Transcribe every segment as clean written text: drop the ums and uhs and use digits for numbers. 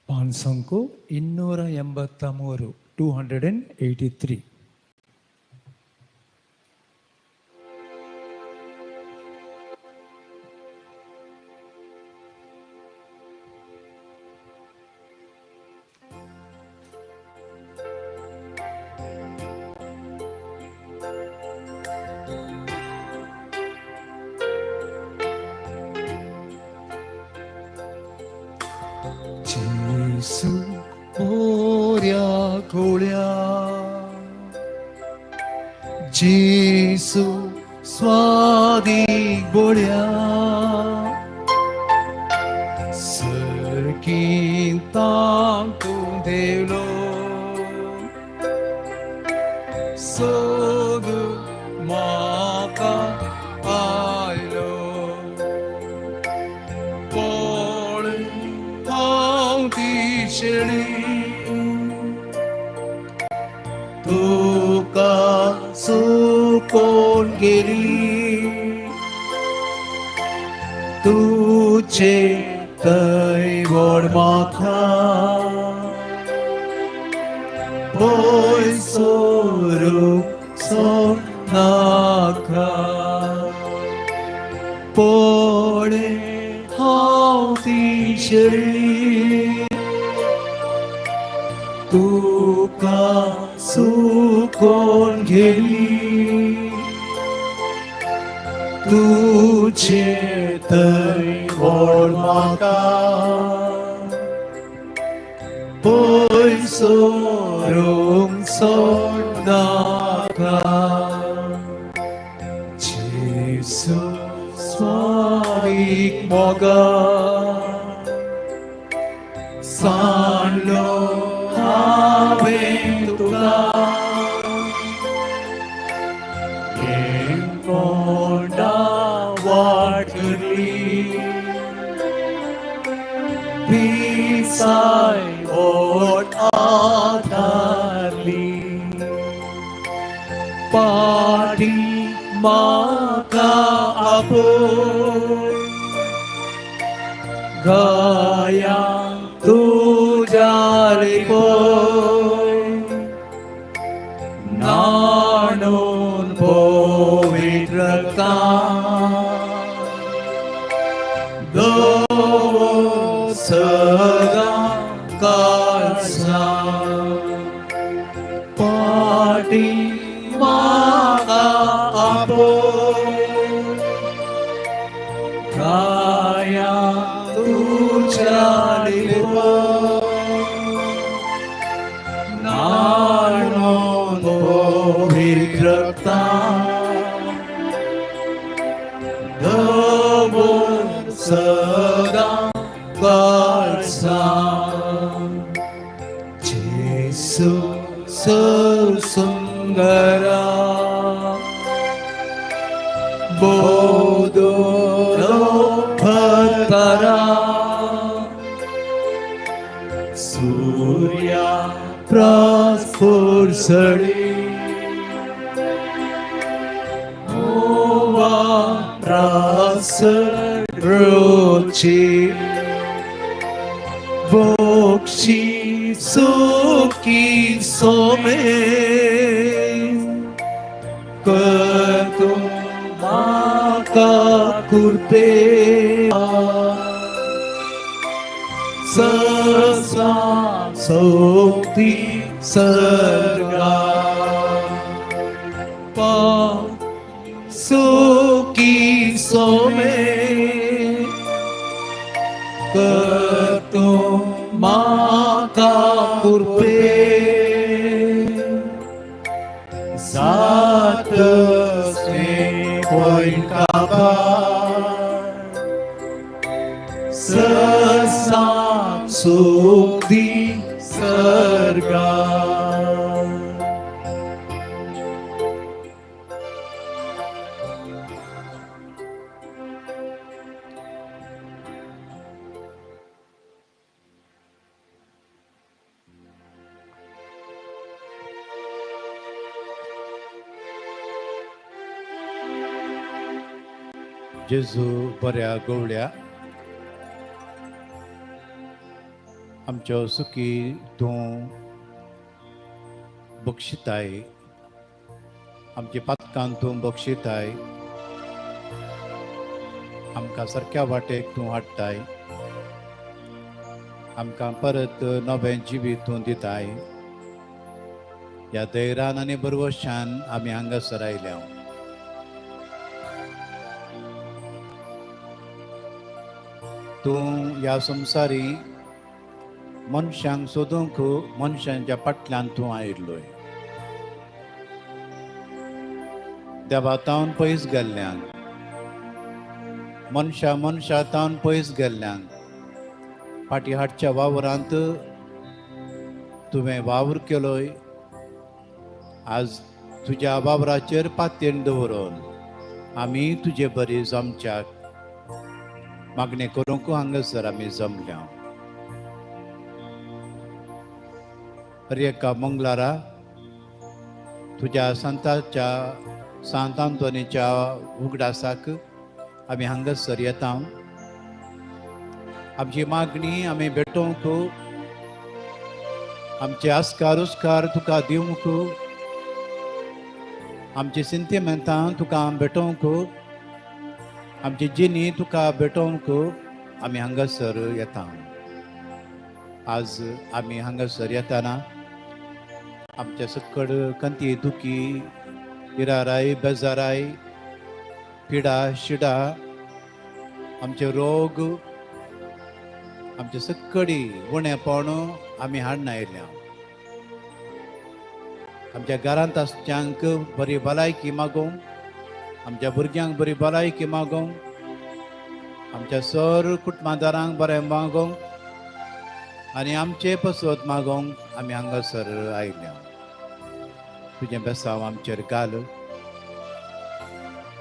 ಪಾನ್ಸಂಕು 283 283. Gesù moria golia, Gesù swadi bolia, serkintang tundelo, sogu maka ailo, pole Shri Tuka Sukon Giri Tuche Tai Vod Makha Boy Soru Son Nakha Pode Hauti Shri Tuka sukon geli Tuche tai vod maka Boy sorong son naka Jesu swarik moga Sanlo Aventura Engonda Wateri Pisai Ot Adarli Padi Maka Apoy Gayang Tujari Boy Nanon Povitra Dovo Sada Kalsa Padi Maka Apoy Kaya Tujari Boy Nanon Povitra Dovo Sada Kalsa Jesu Sesungara Bodo Bhatara Surya Praspursari Ova Prasar Ruchi Bokshi Sukhi Some Kato Maka Kurpe Sasa Sokti Sarga Pa Sukhi Some Kato Maka Kurpe Sata Se Poin Kabar Sesam Sukti Sarga जेजू बऱ्या गवळ्या आमच्यो सुखी तूं बक्षिताय, आमची पातकां तूं बक्षिताय, आमकां सारक्या वाटेक तूं हाडटाय, आमकां परत नवें जिवीत तूं दिताय. ह्या धैर्यान आनी बरवशान आमी हांगासर आयल्या. तूं ह्या संवसारी मनशांक सोदूंक मनशांच्या फाटल्यान तूं आयिल्लोय. देवातावन पयस गेल्ल्यांक, मनशा तावन पयस गेल्ल्यांक फाटी हाडच्या वावरांत तुवें वावर केलोय. आज तुज्या वावराचेर पातयेन दवरून आमी तुजे बरी जमच्याक मागणी करूंक हांगासर आमी जमल्या. हर एका मंगळारा तुज्या सांत आंतोनीच्या उगडासाक आमी हांगासर येता. आमची मागणी आमी भेटोवंक, आमचे आस्कार उस्कार तुका दिवंक, आमची सिंतिमेंतां तुका भेटोवंक, आमची जिणी तुका भेटोवंक आमी हांगासर येता. आज आमी हांगासर येताना आमचे सकड कंती दुखी, इराराय, बेजाराय, पिडा शिडा, आमचे रोग, आमचे सकडी उणेपण आमी हाडून आयल्या. आमच्या घरांत आसच्यांक बरी भलायकी मागोवंक, आमच्या भुरग्यांक बरी भलायकी मागोवंक, आमच्या सर कुटुंबादारांक बरें मागोवंक आनी आमचे पसत मागोवंक आमी हांगासर आयल्या. तुजें बेसांव आमचेर घाल,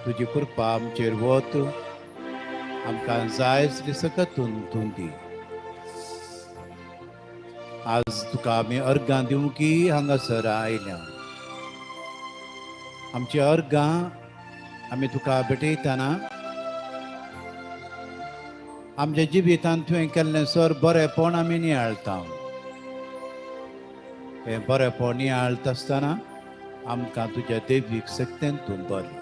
तुजी कृपा आमचेर वत, आमकां जाय सकतून तूं दी. आज तुका आमी अर्गां दिवंकी हांगासर आयल्या. आमची अर्गां आमी तुका भेटयतना आमच्या जिवितांत तुवें केल्लें सर बरेंपण आमी नियाळटा. हें बरेंपण नियाळटा आसतना आमकां तुज्या देवीक सक्तेन तूं बरें.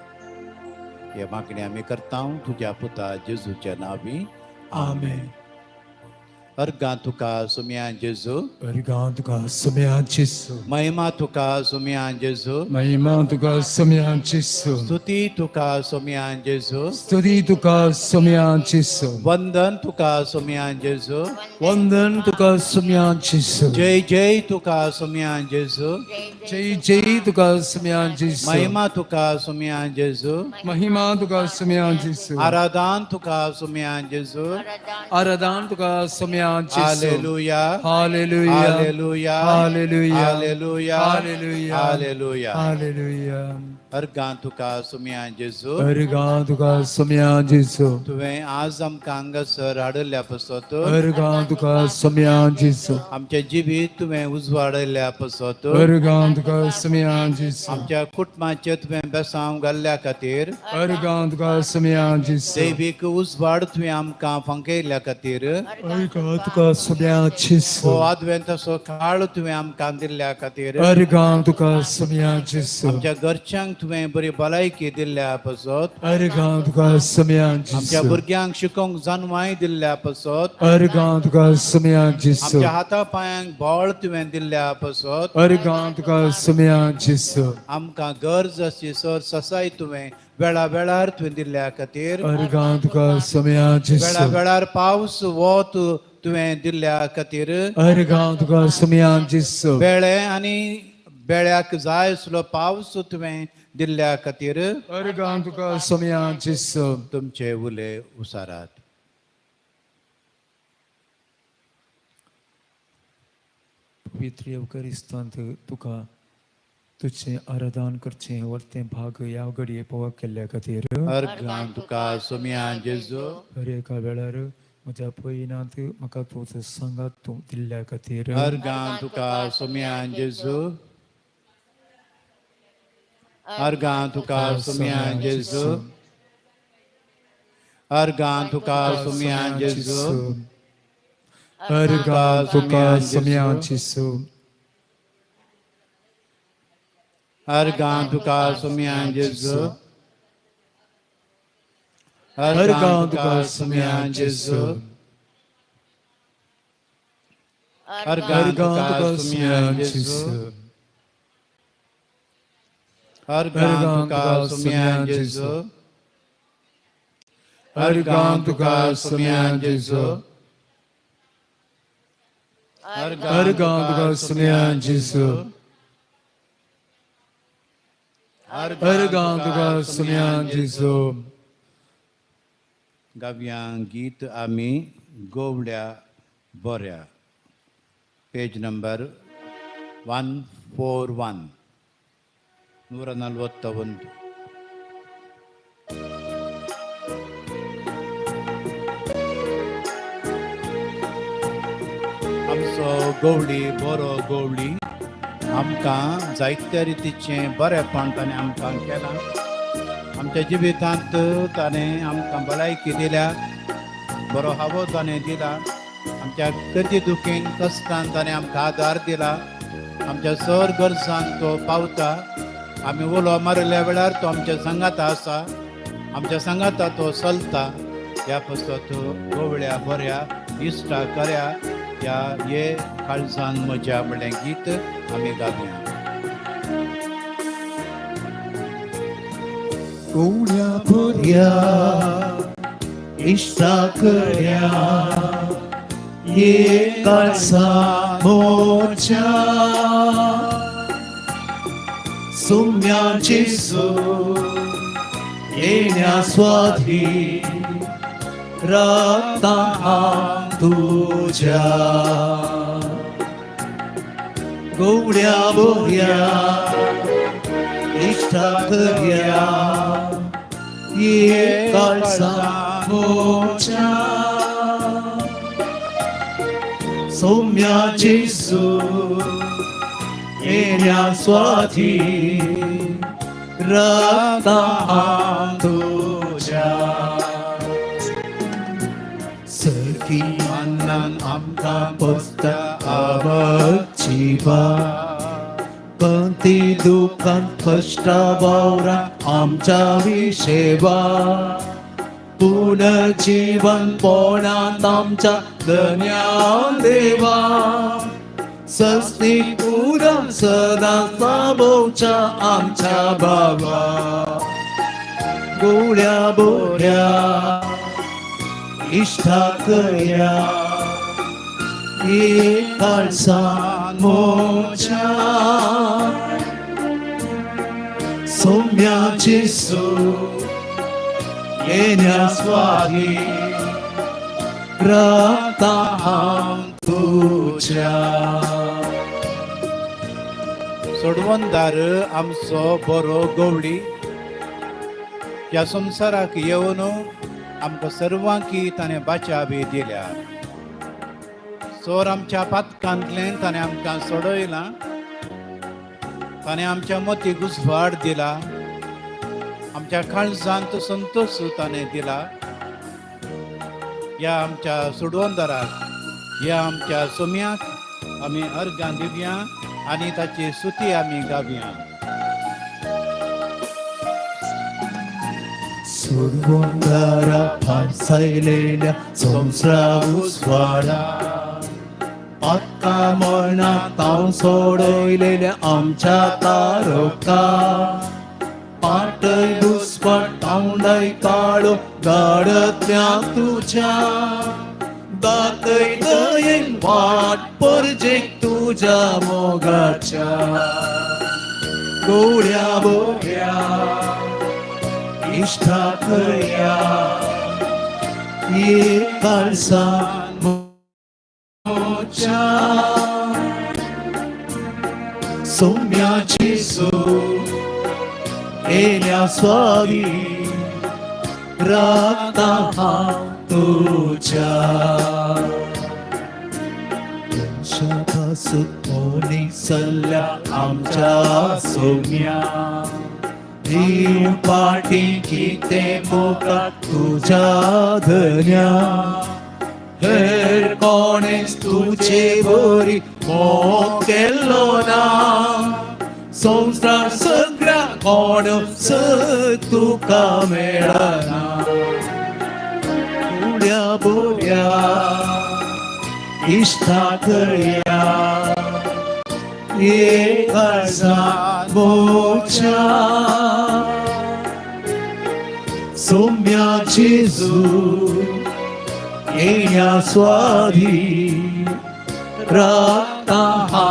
हे मागणी आमी करता तुज्या पुता जेजूच्या नांवी. आमेन. अर्गां तुका सुम्या जेजू, अर्गां तुका सुम्या जेजू, महिमा तुका सुम्या जेजू, महिमा तुका सुम्या जेजू, स्तुती तुका सुम्या जेजू, स्तुती तुका सुम्या जेजू, वंदन तुका सुम्या जेजू, वंदन तुका सुम्या जेजू, जय जय तुका सुम्या जेजू, जय जय तुका सुम्या जेजू, महिमा तुका सुम्या जेजू, महिमा तुका सुम्या जेजू, आराधन तुका सुम्या जेजू, आराधन तुका सुम्या जेजू. Hallelujah, hallelujah, hallelujah, hallelujah, hallelujah, hallelujah, hallelujah. Hallelujah. अर्गां तुका सुम्या जेजू, अर्गां तुका सुम्या जेजू, तुवें आज आमकां हांगासर हाडल्या पसत अर्गां तुका सुम्या जेजू, आमचे जिवीत तुवें उजवाडल्या पसत अर्गां तुका सुम्या जेजू, आमच्या कुटुंबाचे तुवें बेसांव घाल्ल्या खातीर, अर्गां तुका सुम्या जेजू, दैवीक उजवाड तुवें आमकां फांकयल्या खातीर, अर्गां तुका सुम्या जेजू, हो आदवेंताचो काळ तुवें आमकां दिल्ल्या खातीर, अर्गां तुका सुम्या जेजू, आमच्या घरच्यांक तुवें बरी भलायकी दिल्ल्या पसत, अर्गां तुका सुम्या आमच्या जेजू, भुरग्यांक शिकोवंक जन्माय दिल्ल्या पसत, अर्गां तुका सुम्या जेजू, आमच्या हाता पांयांक बळ तुवें दिल्ल्या पसत, अर्गां तुका सुम्या जेजू, आमकां गरज आसची सर ससाय तुवें वेळा वेळार तुवें दिल्ल्या खातीर, अर्गां तुका सुम्या वेळा जेजू, वेळार पावस वत तुवें दिल्ल्या खातीर, अर्गां तुका सुम्या जेजू, वेळे आनी बेळ्याक जाय आसलो पावस तुवें दिल्ल्या खातीर, अर्गां तुका सुम्या जेजू. तुमचे उले उसारात. पवित्र येवकारिस्तांत तुका तुझें आराधन करचें वर्तें भाग ह्या घडये पळोवप केल्ल्या खातीर अर्गां तुका सुम्या जेजू, हर एका वेळार म्हज्या पयनांत म्हाका तुजो सांगात तूं दिल्ल्या खातीर अर्गां तुका सुम्या जेजू, अर्गां तुका सुम्या जेजू, अर्गां तुका सुम्या जेजू, अर्गा तुका सोम्याची सो अर्गा तुका सोम्या जेजू अर्गा तुका सोम्याची सो अर्गा अर्गा तुका तुका सोम्याची सोम्याची सो अर्गा तुका सोम्याची सो अर्गा तुका सोम्याची सो अर्गा तुका सोम्याची सो अर्गा तुका सोम्याची सो गावयां गीत आमी गोवड्या बऱ्या पेज नंबर 141 141 आमचो गवळी बरो गवळी आमकां जायत्या रितीचें बरेंपण ताणें आमकां केलां आमच्या जिवितांत ताणें आमकां भलायकी दिल्या बरो हावो ताणें दिला आमच्या गरजे दुखेन कश्टान ताणें आमकां आदार दिला आमच्या सर गरजांक तो पावता आमी उलो मारल्या वेळार तो आमच्या संगाता आसा आमच्या संगाता तो चलता ह्या पासत गवळ्या बऱ्या इश्टा कर्या ह्या ये काळजान म्हज्या म्हणलें गीत आमी गावया गवळ्या बऱ्या इश्टा कर्या ये काळजा मोच्या सोम्याची सो येण्या स्वाधी रक्ता तुझ्या गवळ्या बऱ्या इश्टा कर्या ये काळजा मोच्या सोम्याची सो येण्या स्वाधी रक्ता तुझ्या सरकी मन्नान आमकां पस्ता आवचिवा पंती दुकान कष्टा वावरा आमच्या विशेवा पुनर्जीवन पोणात आमच्या धन्या देवा सस्ती पुरण सदा साबोच्या आमच्या बाबा गवळ्या बोऱ्या इष्टा कर्या ये काळजा मोच्या सोम्याची सो येण्या स्वाधी रक्ता तुझ्या सोडवणदार आमचो बरो गवळी ह्या संवसाराक येवन आमकां सर्वांकी ताणें बाचावी दिल्या सोर आमच्या पातकांतल्यान ताणें आमकां सोडयलां ताणें आमच्या मती गुसवाड दिला आमच्या काळजांत संतोष ताणें दिला ह्या आमच्या सोडवणदाराक ह्या आमच्या सोम्याक आमी अर्गां दिवया आनी ताची स्तुती आमी गावया सोडवणदारा फारसायलेल्या संवसारावाडा आत्ता मरणांत हांव सोडयलेल्या आमच्या तारका पाटय दुस्पट तांवडय काळो गाडत्या तुझ्या दातय दयेन वाट परजेक तुझ्या मोगाच्या गवळ्या बोऱ्या इष्टा कर्या ये काळजा मोच्या सोम्याची सो येण्या स्वाधी रक्ता तुझ्या सुतोनी सल्ल्या आमच्या सोम्या जीव पाठी किते मोका तुझ्या धन्या हेर कोणेच तुझे बरी मोग केल्लो ना संसार सगळ्या कोणच तुका मेळना उड्या बोड्या इश्टाक या ये काळजात मोच्या सौम्या जेजू येण्या स्वाधी राता हा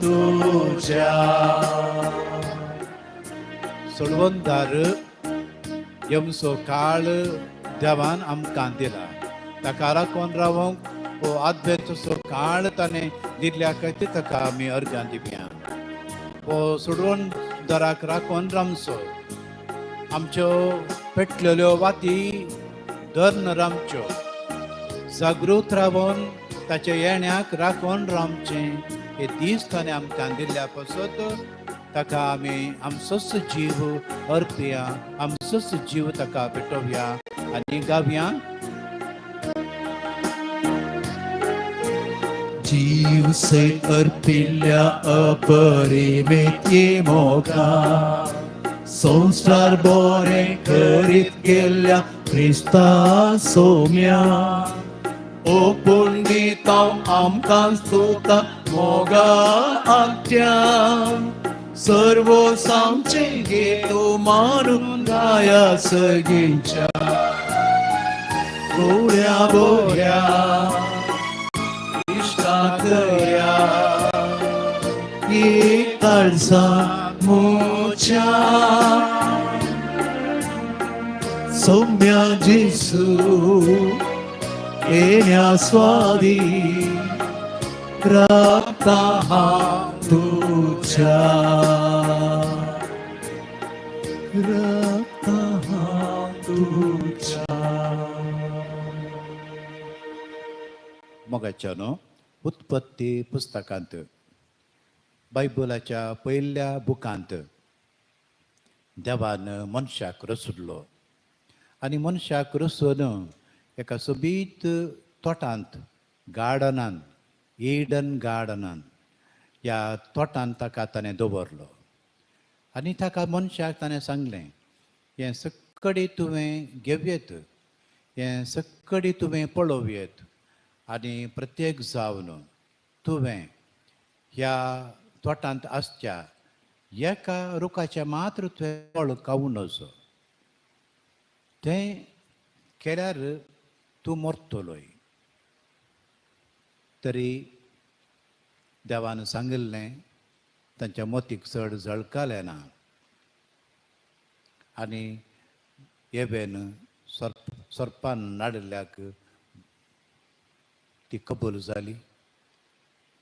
तुझ्या सोडवंदार यमसो काळ देवान आमकां दिला ताका राखून रावंक हो आद्वेचो काळ ताणें दिल्ल्या खातीर ताका आमी अर्गां दिवया हो सोडवंदाराक राखून रावचो आमच्यो पेटलेल्यो वाती धर्न रावच्यो जागृत रावून ताच्या येण्याक राखून रावचें हे दीस ताणें आमकां दिल्ल्या पासत ताका आमी आमचोच जीव अर्पया आमचोच जीव ताका पेटोवया आनी गावया जीव से अर्पिल्ल्या अपरिमित मोगा संसार बरे करीत गेल्या क्रिस्ता सौम्या ओपून दिता आमकां स्तुता मोगा आत्या सर्व सामचे गेलो मारून गाया सगळींच्या गोड्या बोड्या इश्टाक या ये काळजा मोच्या सौम्या जेसू येण्या स्वादी राता हा तुझ्या राता हा तुझ्या मोगाच्यानो उत्पत्ती पुस्तकांत बायबलाच्या पयल्या बुकांत देवान मनशाक रचलो आनी मनशाक रचून एका सोबीत तोटांत गार्डनांत ईडन गार्डनांत ह्या तोटांत ताका ताणें दवरलो आनी ताका मनशाक ताणें सांगलें हें सक्कडी तुवें घेवयेत हें सक्कडी तुवें पळोवयेत आनी प्रत्येक जावन तुवें ह्या तोटांत आसच्या एका रुखाचें मात्र तुवें फळ खावूं नजो तें केल्यार तूं मरतलोय तरी देवान सांगिल्लें तांच्या मोतीक चड जळकालें ना आनी एबेन सर्पान नाडिल्ल्याक ती कबूल जाली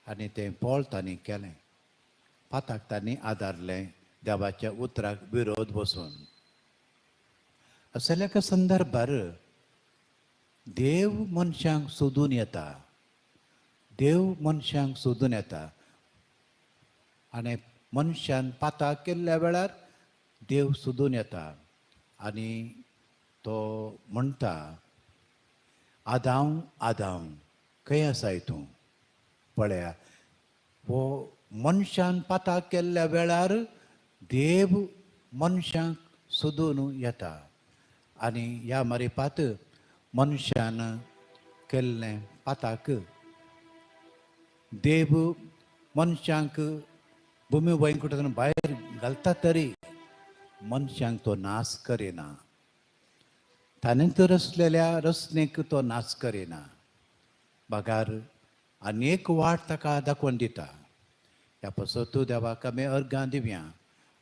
आनी तें पोळ तांणी केलें पाताक तांणी आदारलें देवाच्या उतराक विरोध बसून असल्या एका संदर्भार देव मनशांक सोदून येता देव मनशांक सोदून येता आनी मनशान पाताक केल्ल्या वेळार देव सोदून येता आनी तो म्हणटा आदांव आदांव खंय आसाय तूं पळया हो मनशान पाताक केल्ल्या वेळार देव मनशांक सोदून येता आनी ह्या मारिपात मनशान केल्लें पाताक देव मनशांक भुमी वैकुंठांतल्यान भायर घालता तरी मनशांक तो नाश करिना ताणें तर रचलेल्या रचनेक तो नाश करिना बागार आनीक वाट ताका दाखोवन दिता ह्या पासत देवाक आमी अर्गां दिवया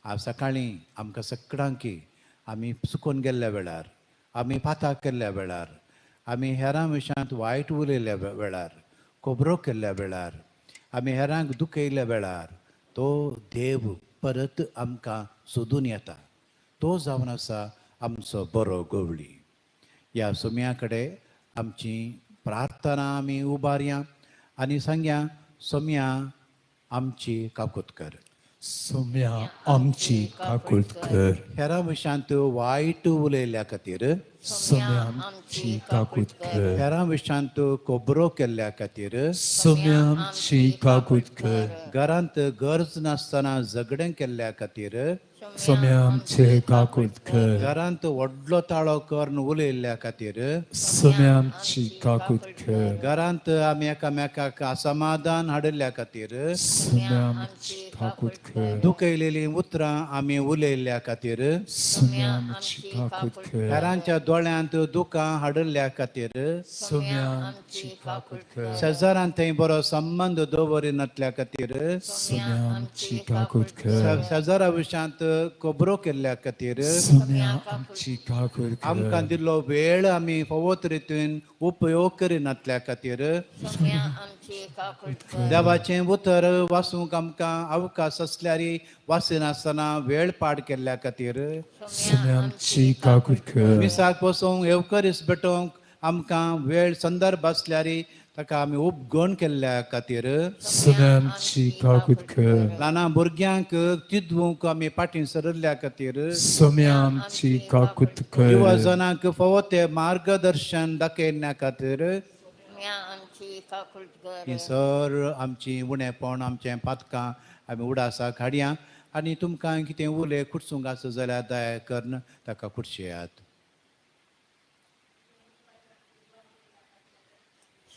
आज सकाळीं आमकां सगळ्यांकी आमी चुकून गेल्ल्या वेळार आमी पाताक केल्ल्या वेळार आमी हेरां विशयांत वायट उलयल्ल्या वेळार खोबरो केल्ल्या वेळार आमी हेरांक दुखयल्ल्या वेळार तो देव परत आमकां सोदून येता तो जावन आसा आमचो बरो गवळी ह्या सुम्या कडेन आमची प्रार्थना आमी उबारया आनी सांगया सोम्या आमची काकुत कर सोम्या आमची काकूट कर हेरां विशांत वायट उलयल्ल्या खातीर सोम्या आमची काकूट कर हेरां विशांत कोबरो केल्ल्या खातीर सोम्या आमची काकूट कर घरांत गरज नासतना झगडें केल्ल्या खातीर सोम्या आमचे काकूट कर घरांत व्हडलो ताळो करून उलयल्ल्या खातीर सोम्या आमची काकूट कर घरांत आमी एकामेकाक असमाधान हाडिल्ल्या खातीर सोम्या आमची काकूट कर दुखयलेलीं उतरां आमी उलयल्ल्या खातीर सोम्या आमची काकूट कर हेरांच्या दोळ्यांत दुखां हाडिल्ल्या खातीर सोम्या आमची काकूट कर शेजारान थंय बरो संबंद दवरिनातल्या खातीर सोम्या आमची काकूट कर शेजारा विशांत कोबरो केल्ल्या खातीर सोम्या आमची काकूट कर आमकां दिल्लो वेळ आमी फवत रितीन उपयोग करिनातल्या खातीर देवाचें उतर वाचूंक आमकां अवकाश आसल्यार वाचिनासतना वेळ पाड केल्ल्या खातीर सोम्या आमची काकूट कर मिसाक बसूंक येवकरीस भेटोवंक आमकां वेळ संदर्भ आसल्यार ताका आमी उपगण केल्ल्या खातीर सोम्या आमची काकूट कर ल्हान भुरग्यांक चिंतवूंक आमी फाटीं सरिल्ल्या खातीर सोम्या आमची काकूट कर युवजनांक फवत मार्गदर्शन दाखयल्या खातीर ही सर आमची उणेपण आमचें पातकां आमी उडासाक हाडया आनी तुमकां कितें उलय खुटसूंक आसा जाल्यार दया करून ताका खुटशेयात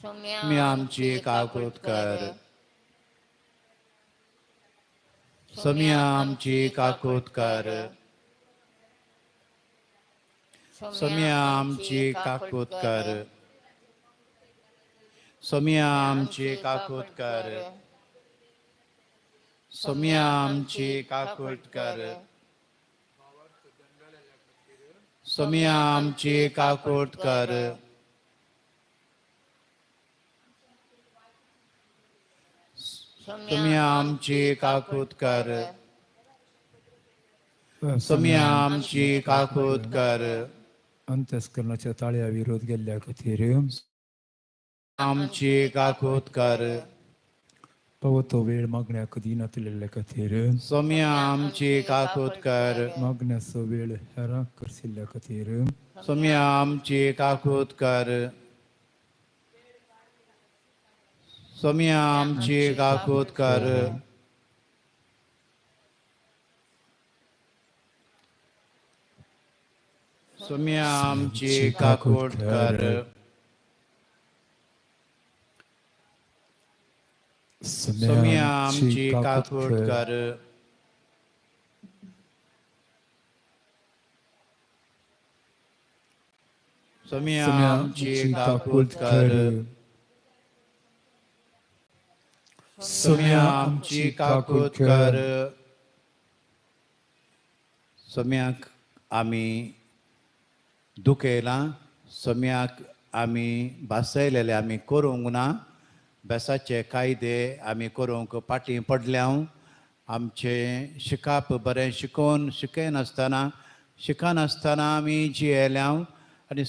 मी आमची काकूट कर सोम्या आमची काकूट कर सोम्या आमची काकूट कर सोम्या आमची काकूट कर सोम्या आमची काकूट कर सोम्या आमची काकूट कर सोम्या आमची काकूट कर सोम्या आमची काकूट कर अंतस्करणाच्या ताळ्या विरोध गेल्ल्या खातीर आमची काकूट कर पवतो वेळ मागण्याक दिनातलेल्या खातीर सोम्या आमची काकूट कर मागण्याचो वेळ हेरांक करशिल्ल्या खातीर सोम्या आमची काकूट कर सोम्या आमची काकूट कर सोम्या आमची काकूट कर सोम्या आमची काकूट कर सोम्या आमची काकूट कर सोम्या आमची काकूट कर सोम्याक आमी दुखयलां सोम्याक आमी भासयलेले आमी करूंक ना बेसाचे कायदे आमी करूंक फाटीं पडल्यां आमचें शिकप बरें शिकयनासतना शिकनासतना आमी जियेल्या आनी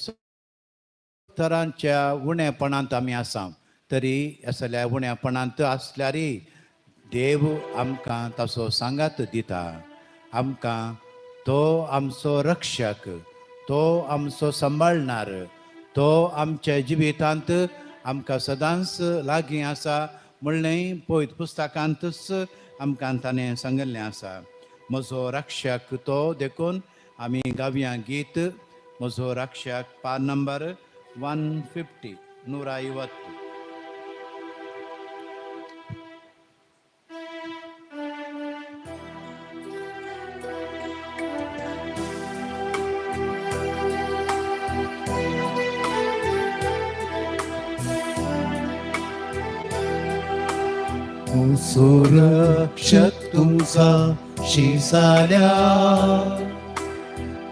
तरांच्या उणेपणांत आमी आसा तरी असल्या उणेपणांत आसल्यारय देव आमकां ताचो सांगात दिता आमकां तो आमचो रक्षक तो आमचो सांबाळणार तो आमच्या जिवितांत आमकां सदांच लागीं आसा म्हणलें पळयत पुस्तकांतच आमकां ताणें सांगिल्लें आसा म्हजो रक्षक तो देखून आमी गावया गीत म्हजो रक्षक पान नंबर 150 150 सुरक्षक तुमचा शिसाल्या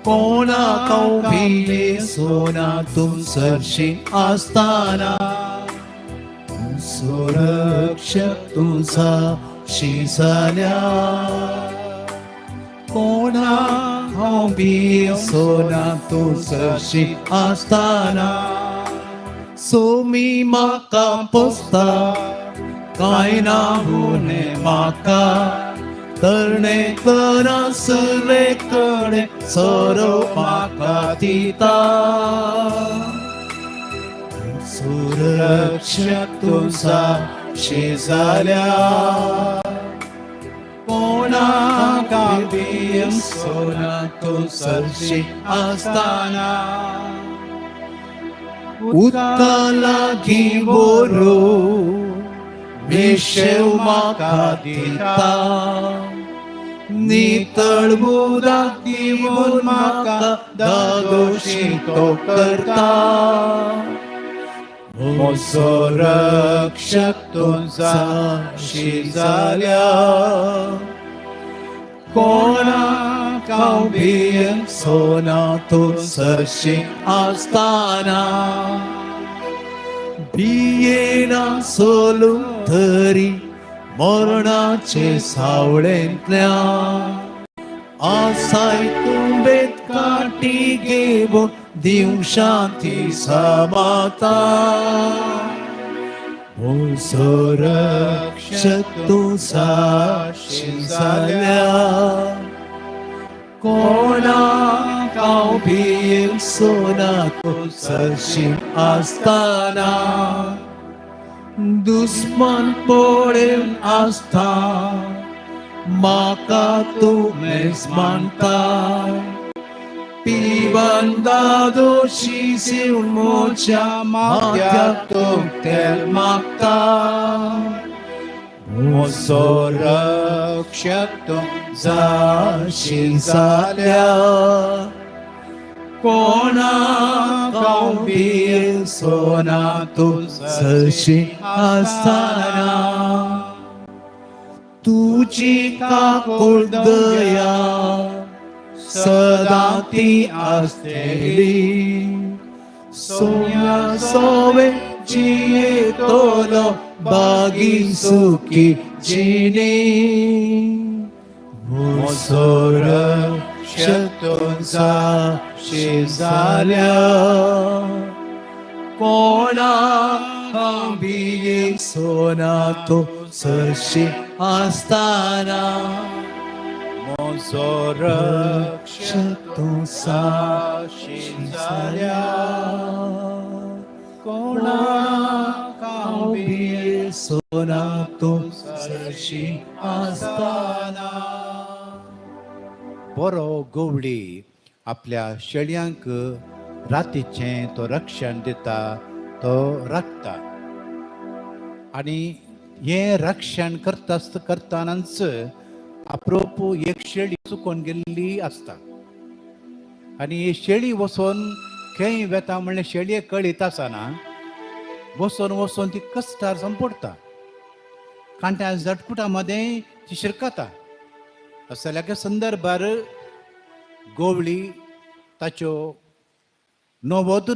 कोणा कौभिले सोना तुम सरशी असताना सुरक्षक तुझा शिसाल्या कोणा कौभी सोना तू सरशी असताना सोमी माका पोसता काय ना होणे माका तरणे तरासले कडे सोरो म्हाका दिता सुरक्षक तुझा शेजाऱ्या कोणाका भीम सोना तू सरशी असताना उदका लागी बोरो विशेव म्हाका दिता नितळ उदक दिवन म्हाका दादोशी तो करता म्हजो रक्षक तुझा शेजाऱ्या कोणाक हांव भियेंचोना तूं सरशी आसताना भियेना सोलून तरी मरणाचे सावळेंतल्यान आसाय तुंबेत काटी घेवन दिवं शांती समाता म्हजो रक्षक तुझा शेजाऱ्या कोणाक हांव भियेंचोना तूं सरशी आसताना दुस्मान पळोवन आसता म्हाका तूं मेजमानता पिबंदा दोशी सिवन मोच्या माथ्याक तूं तेल मागता म्हजो रक्षक तुझा शेजाऱ्या कोणाक हांव भियेंचोना तूं सरशी आसताना तुजी काकूळ दया सदा ती आसतली सोम्या सोवे जियेतलो बागी सुखी जिणी म्हजो रक्षक तुझा शेजाऱ्या कोणाक हांव भियेंचोना तूं सरशी आसताना म्हजो रक्षक तुझा शेजाऱ्या कोणाक हांव भियेंचोना तूं सरशी आसताना बरो गवळी आपल्या शेळयांक रातीचें तो रक्षण दिता तो राखता आणि हे रक्षण करतानाच अप्रोप एक शेळी चुकोन गेल्ली आसता आणि ही शेळी वचोन खंय वेता म्हणल्यार शेळयेक कळीत आसना वचोन ती कस्टार संपडटा कांट्या झटकुटा मध्ये ती शिरकता असल्या संदर्भार गोवळी ताच्यो नवद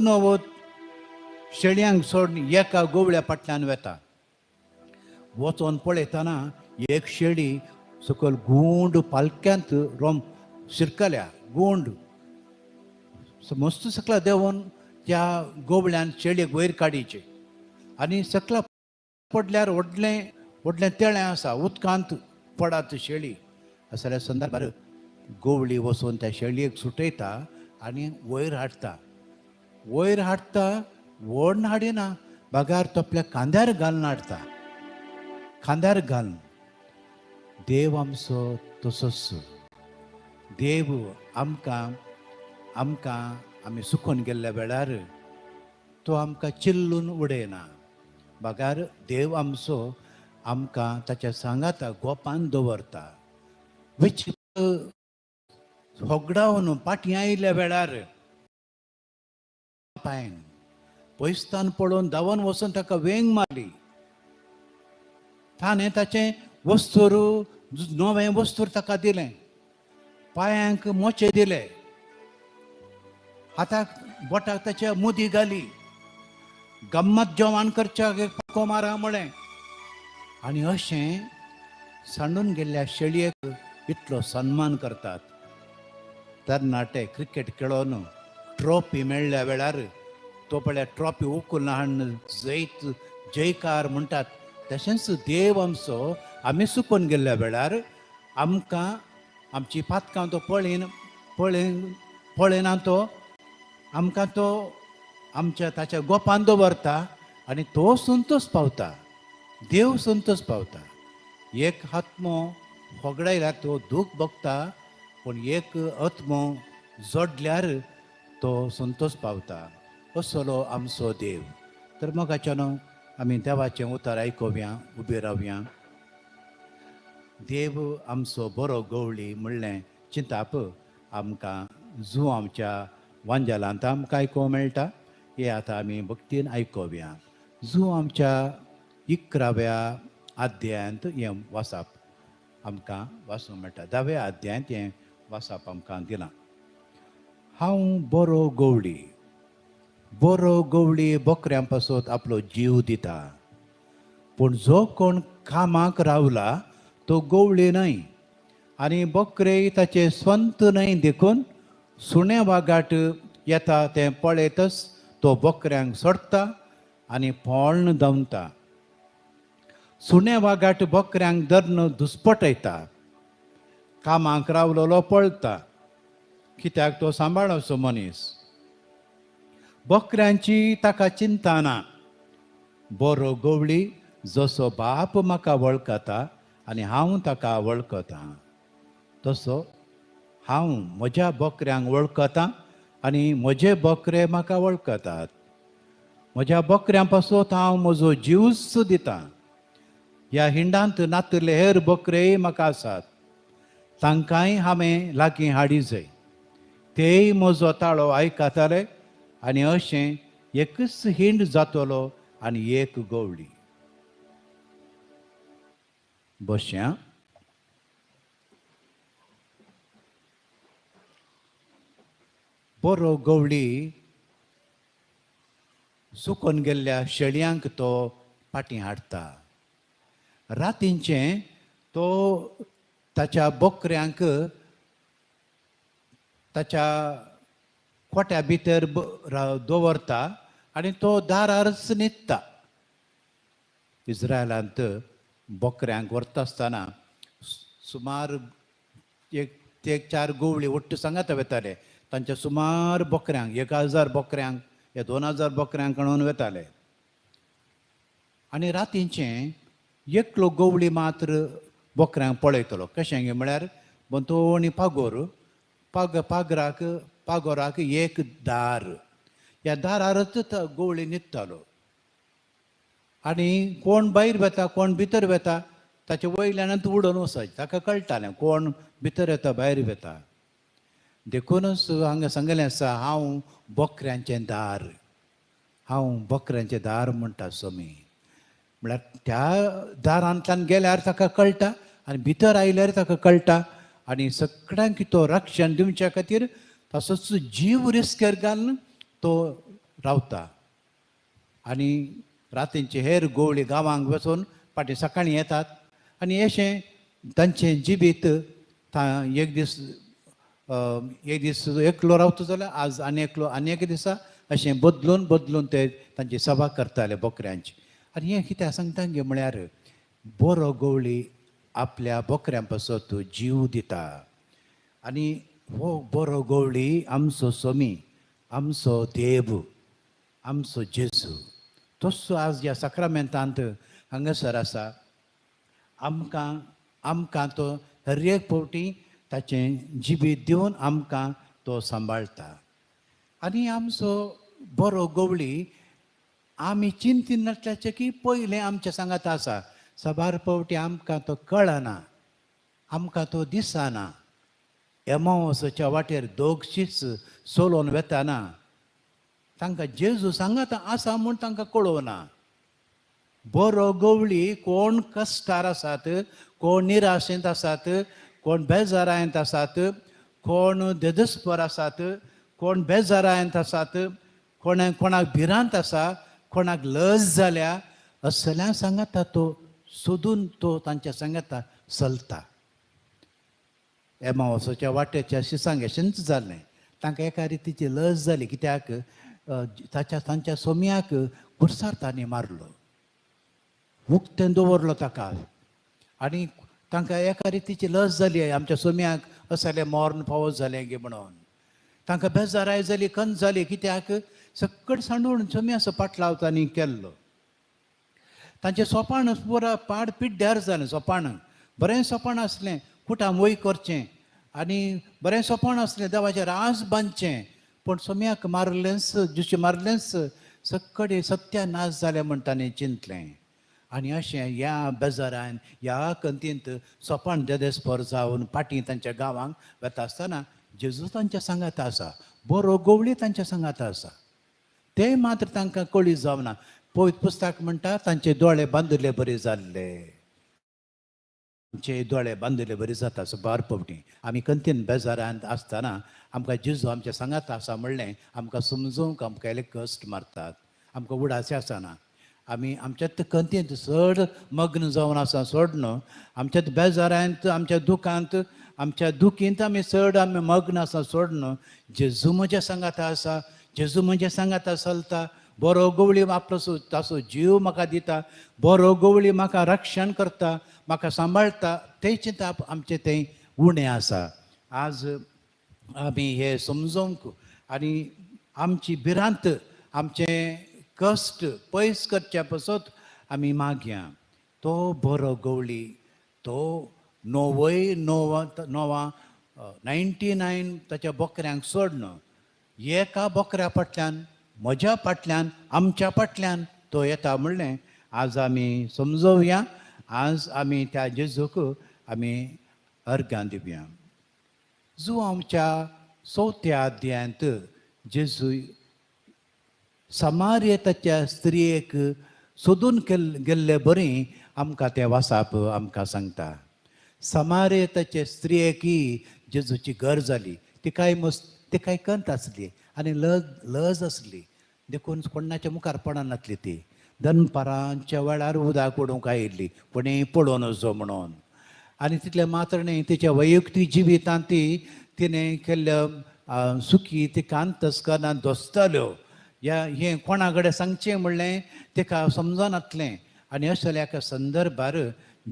शेळयांक सोडून एका गोवळ्या फाटल्यान वेता वचोन पळयतना एक शेळी सकयल गुंड पालक्यांत शिरकल्या गुंड मस्त सकला देंवन त्या गोवळ्यान शेळयेक वयर काडीचे आनी सकला पडल्यार व्हडलें तेळें आसा उदकांत पडात शेळी असल्या संदर्भार गोवळी वचून त्या शेळयेक सुटयता आनी वयर हाडटा व्हड हाडिना बागार तो आपल्या खांद्यार घालून हाडटा खांद्यार घालून देव आमचो तसोच देव आमकां आमी सुखून गेल्ल्या वेळार तो आमकां चिल्लून उडयना बागार देव आमचो आमकां ताच्या सांगाता गोपान दवरता होगडावन पाटी आयिल्ल्या वेळार पांयन पयस्तान पळोवन धांवन वचून ताका वेंग मारली ताणें ताचें वस्तूर नवें वस्तूर ताका दिलें पांयांक मोचे दिले हाताक बोटाक ताच्या मुदी घाली गम्मत जेवण करच्याक एक पाको मारा म्हळें आनी अशें सांडून गेल्ल्या शेळयेक इतलो सन्मान करतात तरणाटे क्रिकेट खेळोन ट्रॉफी मेळ्ळ्या वेळार तो पळय ट्रॉफी उखलून हाडून जयकार म्हणटात तशेंच देव आमचो आमी सुकून गेल्ल्या वेळार आमकां आमची पातकां तो पळयना तो आमकां तो आमच्या ताच्या गोपान दवरता आनी तो संतोश पावता. देव संतोश पावता. एक आत्मो होगडायल्यार तो दूख भोगता, पूण एक आत्मो जोडल्यार तो संतोष पावता. असलो आमचो देव. तर मोगाच्यान आमी देवाचें उतर आयकुया, उबे रावया. देव आमचो बरो गवळी म्हणलें चिंताप आमकां जू आमच्या वांजेलांत आमकां आयकोवं मेळटा. हे आतां आमी भक्तीन आयकुया. जू आमच्या 11व्या अध्यायांत हें वाचप आमकां वाचूंक मेळटा. 10व्या अध्यायांत हें वाचप आमकां दिलां. हांव बरो गवळी बोकऱ्यां पासत आपलो जीव दिता. पूण जो कोण कामाक रावला तो गवळी न्हय आनी बोकरे ताचे स्वंत न्हय देखून सुणे वागाट येता तें पळयतच तो बोकऱ्यांक सोडटा आनी पोळण धांवता. सुणे वागाट बोकऱ्यांक धरून दुस्पटयता. कामाक रावलोलो पळता, कित्याक तो सांबाळचो मनीस. बोकऱ्यांची ताका चिंता ना. बरो गवळी जसो बाप म्हाका वळखता आनी हांव ताका वळखता, तसो हांव म्हज्या बोकऱ्यांक वळखतां आनी म्हजे बोकरे म्हाका वळखतात. म्हज्या बोकऱ्यां पासत हांव म्हजो जीवच दितां. ह्या हिंडांत नातले हेर बोकरेय म्हाका आसात. तांकांय हांवें लागीं हाडी जाय. तेय म्हजो ताळो आयकताले आनी अशें एकच हिंड जातलो आनी एक गवळी. बसया. बरो गवळी सुकोन गेल्ल्या शेळयांक तो फाटीं हाडटा. रातींचें तो ताच्या बोकऱ्यांक ताच्या खोट्या भितर दवरता आनी तो दारारच न्हिदता. इस्रायलांत बोकऱ्यांक व्हरता आसतना सुमार एक 4 गवळी वट्ट सांगात वेताले. तांच्या सुमार बोकऱ्यांक 1000 बोकऱ्यांक या 2000 बोकऱ्यांक आणून वेताले. आनी रातींचें एकलो गवळी मात्र बोकऱ्यांक पळयतलो. कशें गे म्हळ्यार बंतोणी पागोराक एक दार. ह्या दारारच गवळी न्हिदतालो. आनी कोण भायर वेता कोण भितर वेता ताचे वयल्यानच उडोवन वचत. ताका कळटालें कोण भितर येता भायर वेता. देखूनच हांगा सांगलें आसा हांव बोकऱ्यांचें दार. हांव बोकऱ्यांचें दार म्हणटा सोमी. म्हळ्यार त्या दारांतल्यान गेल्यार ताका कळटा आनी भितर आयल्यार ताका कळटा आनी सगळ्यांक तो रक्षण दिवच्या खातीर तसोच जीव रिस्केर घालून तो रावता. आनी रातींचे हेर गवळी गांवांक वचून फाटीं सकाळीं येतात आनी अशें तांचें जिबीत एक दीस एकलो रावता जाल्यार आज आनी एकलो आनी एक दिसा अशें बदलून ते तांची सभा करताले बोकऱ्यांची. आनी हें कित्याक सांगता गे म्हळ्यार बरो गवळी आपल्या बोकऱ्यां पासत जीव दिता. आनी हो बरो गवळी आमचो सोमी, आमचो देव, आमचो जेजू. तसो आज ह्या साक्रामेंतांत हांगासर आसा. आमकां तो हर एक फावटी ताचें जिबीत दिवन आमकां तो सांबाळटा. आनी आमचो बरो गवळी आमी चिंतीन नासल्याचें की पयलें आमच्या सांगात आसा. सबार फावटी आमकां तो कळना, आमकां तो दिसना. एमावसाच्या वाटेर दोगशीच सोलोन वेताना तांकां जेजू सांगात आसा म्हूण तांकां कळोवना. बरो गवळी कोण कश्टार आसात, कोण निराशेंत आसात, कोण बेजारायेंत आसात, कोण देदस्पर आसात, कोण बेजारायेंत आसात, कोणाक भिरांत आसा, कोणाक लज जाल्या असल्या सांगाता तो सोदून तो तांच्या सांगाता चलता. एमावसाच्या वाटेच्या शिसांग अशेंच जालें. तांकां एका रितीची लज जाली कित्याक तांच्या सोम्याक कुडसार तांणी मारलो, उक्तें दवरलो ताका. आनी तांकां एका रितीची लज जाली आमच्या सोम्याक असले मोर्न फावत जालें गे म्हणून. तांकां बेजाराय जाली, कंत जाली, कित्याक सक्कड सांडून सोम्या सपाट लावतांनी केल्लो. तांचें सोपान पुरा पाड पिड्ड्यार जालें. सोपान बरें सोपान आसलें, कुटां वय करचें आनी बरें सोपान आसलें, देवाचें रास बांदचें. पूण सोम्याक मारलेंच, जुशे मारलेंच सक्कड सत्यानाश जालें म्हण ताणें चिंतलें. आनी अशें ह्या बेजारान, ह्या कंतींत सोपान देदेस्पर जावन पाटी तांच्या गांवांक वता आसतना जेजू तांच्या सांगात आसा, बरो गवळी तांच्या सांगात आसा. ते मात्र तांकां कळी जावना. पवित्र पुस्तक म्हणटा तांचे दोळे बांदले बरे जाल्ले. आमचे दोळे बांदले बरे जाता असो बार पवटी. आमी कंतीन बेजारांत आसतना आमकां जेजू आमच्या सांगात आसा म्हणलें आमकां समजूंक आमकां इल्ले कश्ट मारतात, आमकां उडाचे आसना. आमी आमच्यात कंतींत चड मग्न जावन आसा सोड न्हू. आमच्यात बेजारांत, आमच्या दुखांत, आमच्या दुखींत आमी चड मग्न आसा सोड न्हू. जेजू म्हज्या सांगात आसा, जेजू म्हज्या सांगात चलता. बरो गवळी आपलो ताचो जीव म्हाका दिता, बरो गवळी म्हाका रक्षण करता, म्हाका सांबाळटा. तें चिंतप आमचें तें उणें आसा. आज आमी हे समजूंक आनी आमची भिरांत, आमचें कश्ट पयस करच्या पासत आमी मागया. तो बरो गवळी, तो 99 ताच्या बोकऱ्यांक सोडनो. एका बोकऱ्या फाटल्यान, म्हज्या फाटल्यान, आमच्या फाटल्यान तो येता म्हणलें आज आमी समजोवया. आज आमी त्या जेजूक आमी अर्घां दिवया. जो आमच्या 4थ्या अध्यायांत जेजू समार्यताच्या स्त्रियेक सोदून गेल्ले बरी आमकां तें वाचप आमकां सांगता. समार्यताचे स्त्रियेकी जेजूची घर जाली. ती कांय कंत आसली आनी लज आसली. देखून कोणाच्या मुखार पडनासली. ती दनपारांच्या वेळार उदक ओडूंक आयिल्ली, कोणेंय पळोवन वचो म्हणून. आनी तितलें मात्र न्ही, तिच्या वैयक्तीक जिवितांत तिणें केल्ल्या सुखी तिकांत तस्करां दोस्ताल्यो. हें कोणा कडेन सांगचें म्हणलें तिका समजनासलें. आनी अशा एका संदर्भार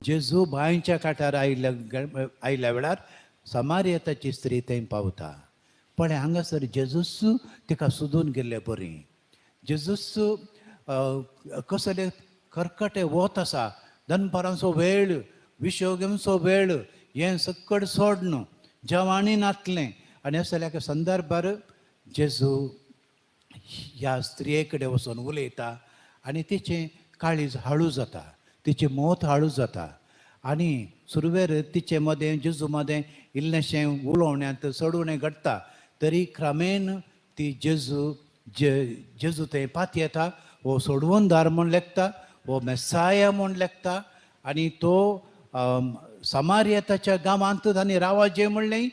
जेजू बांयच्या कांठार आयिल्ल्या वेळार समार्यताची स्त्री थंय पावता. पण हांगासर जेजूस तिका सोदून गेल्ले बरी. जेजूस कसले कर्कटे वत आसा, दनपारांचो वेळ, विशोगेंचो वेळ, हें सक्कड सोडन जेवाणी नातलें. आनी अशा एका संदर्भार जेजू ह्या स्त्रिये कडेन वचून उलयता आनी तिचें काळीज हळू जाता, तिचें मोत हळू जाता. आनी सुरवेर तिचे मदें जेजू मदें इल्लेशें उलोवण्यांत चडून घडटा. तरी क्रमेन ती जेजू थंय पात येता. हो सोडवून दार म्हूण लेखता, हो मेसाया म्हूण लेखता. आनी तो समार्यताच्या गांवांत तांणी रावाजें म्हणलें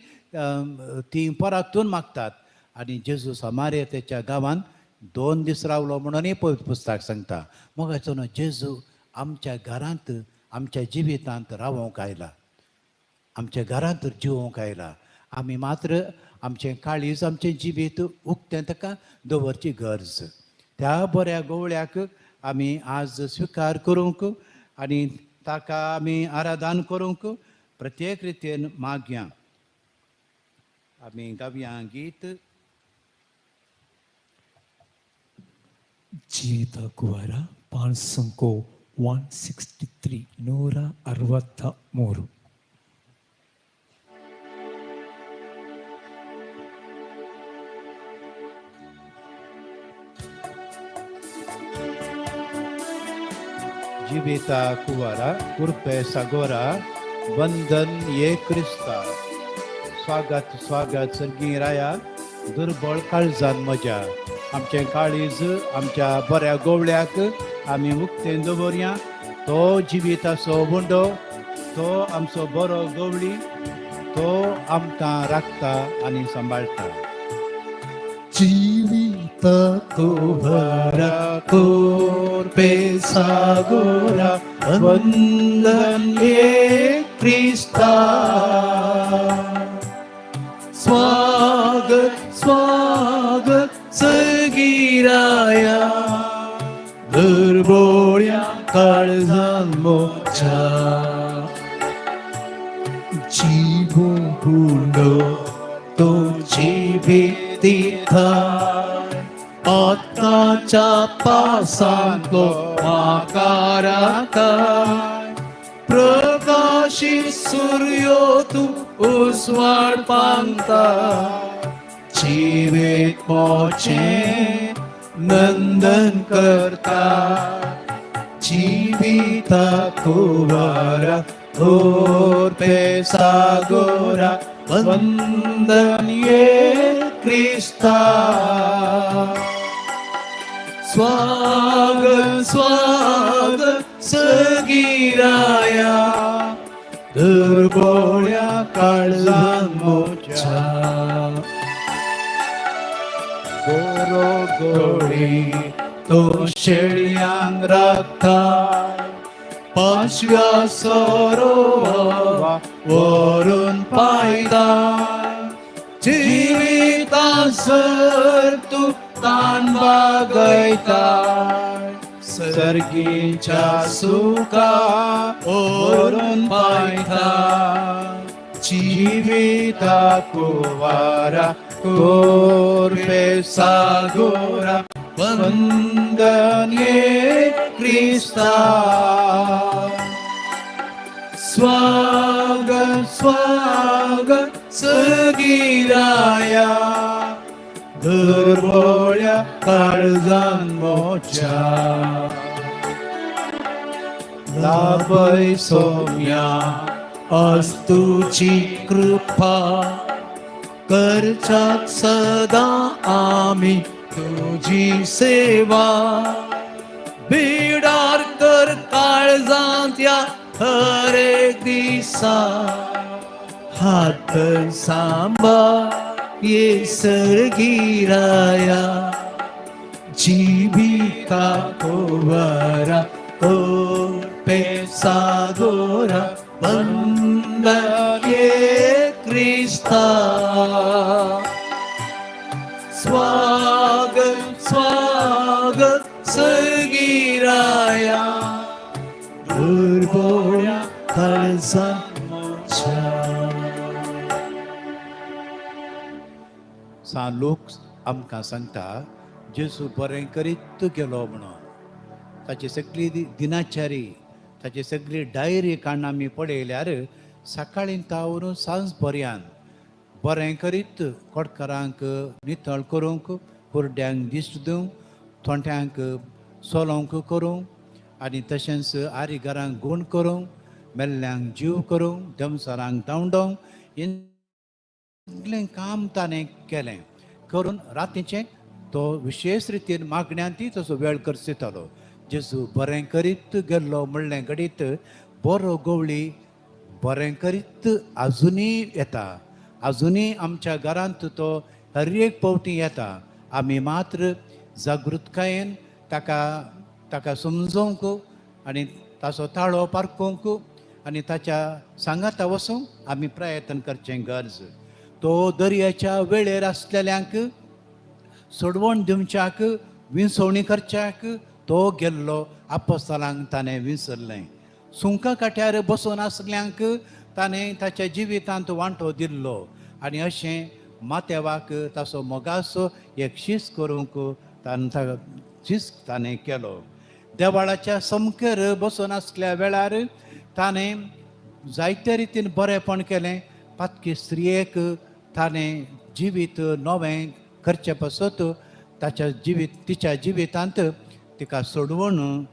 ती परतून मागतात. आनी जेजू समार्यताच्या गांवांत 2 दीस रावलो म्हणूनय पवित्र पुस्तक सांगता. मग हाचो जेजू आमच्या घरांत, आमच्या जिवितांत रावोंक आयला, आमच्या घरांत जिवोंक आयला. आमी मात्र आमचें काळीज, आमचें जिवीत उक्तें ताका दवरची गरज. त्या बऱ्या गवळ्याक आमी आज स्विकार करूंक आनी ताका आमी आराधन करूंक प्रत्येक रितीन मागया. आमी गावया गीत ಜೀವಿತ ಕುವರ 163 163. जिविता कुवारा कुर्पे सागोरा बंधन ये क्रिस्ता. स्वागत स्वागत सर्गी राया दुर्बळ काळजान म्हज्या. आमचें काळीज आमच्या बऱ्या गवळ्याक आमी उक्तें दवरया. तो जिविताचो बुंडो, तो आमचो बरो गवळी, तो आमकां राखता आनी सांबाळटा. जीविता कुवरा कुर्पे सागोरा बंधन ये क्रिस्ता. स्वागत स्वागत सगीराया दुर्बोळ्या काळजान मोच्या. भीती थाय आत्ताच्या पावसांतलो आकारा काय प्रकाशित सूर्यो तू उजवाड पांगता जिवीत मोचे नंदन करता जीविता कुवारा और पेसागोरा वंदन ये क्रिस्ता स्वागत स्वागत सगीराया दुर्बोळ्या काळजान मोच्या गोरो गोळी तो शेळयांक राखता पाचव्या सरोवा वरून पायदा जिवितासर तू तान बागयता सर्गीच्या सुखा वरून पायता जिविता कुवारा कोरपे सागोरा वंदन ये क्रिस्ता स्वागत स्वागत सगीराया दुर्बोळ्या काळजान मोच्या लाभय सौम्या अस्तुची कृपा करच्यात सदा आम्ही तुझी सेवा बिडार कर काळजांत या हर एक दिसा हात सांबा ये सर्गीराया जीविका कोवरा कोरपे सागोरा वंदन ये क्रिस्ता स्वागत स्वागत सगीराया दुर्बोळ्या काळजान मोच्या सा लोक आमकां सांगता जेजू बरें करीत गेलो म्हणून ताची सगळी दिनाचारी ताची सगळी डायरी काडून आमी पळयल्यार सकाळीं तावरून सांज पर्यंत बरें करीत कोडकारांक नितळ करूंक हुरड्यांक दिश्ट दिवंक थोंट्यांक सोलोंक करूंक आनी तशेंच आरिगारांक गूण करूंक मेल्ल्यांक जीव करूंक देमसारांक धांवडोवंक इतलें काम ताणें केलें करून रातीचें तो विशेष रितीन मागण्यांती तसो वेळ करचेतालो जेजू बरें करीत गेल्लो म्हणलें घडीत बरो गवळी बरें करीत आजुनी येता आजुनी आमच्या घरांत तो हर एक पावटी येता आमी मात्र जागृतकायेन ताका समजोवंक आनी ताचो ताळो पारखूंक आनी ताच्या सांगाता वचूंक आमी प्रयत्न करचें गरज तो दर्याच्या वेळेर आसलेल्यांक सोडवण दिवच्याक विंसवणी करच्याक तो गेल्लो आपोस्तलांक ताणें विसरलें सुंका काट्यार बसून आसल्यांक ताणें ताच्या जिवितांत वांटो दिल्लो आनी अशें माथेवाक ताचो मोगाचो एक शीस करूंक ताणें केलो देवाळाच्या समकेर बसून आसल्या वेळार ताणें जायते रितीन बरेंपण केलें पातकी स्त्रियेक ताणें जिवीत नवें करचे पासत तिच्या जिवितांत तिका सोडवण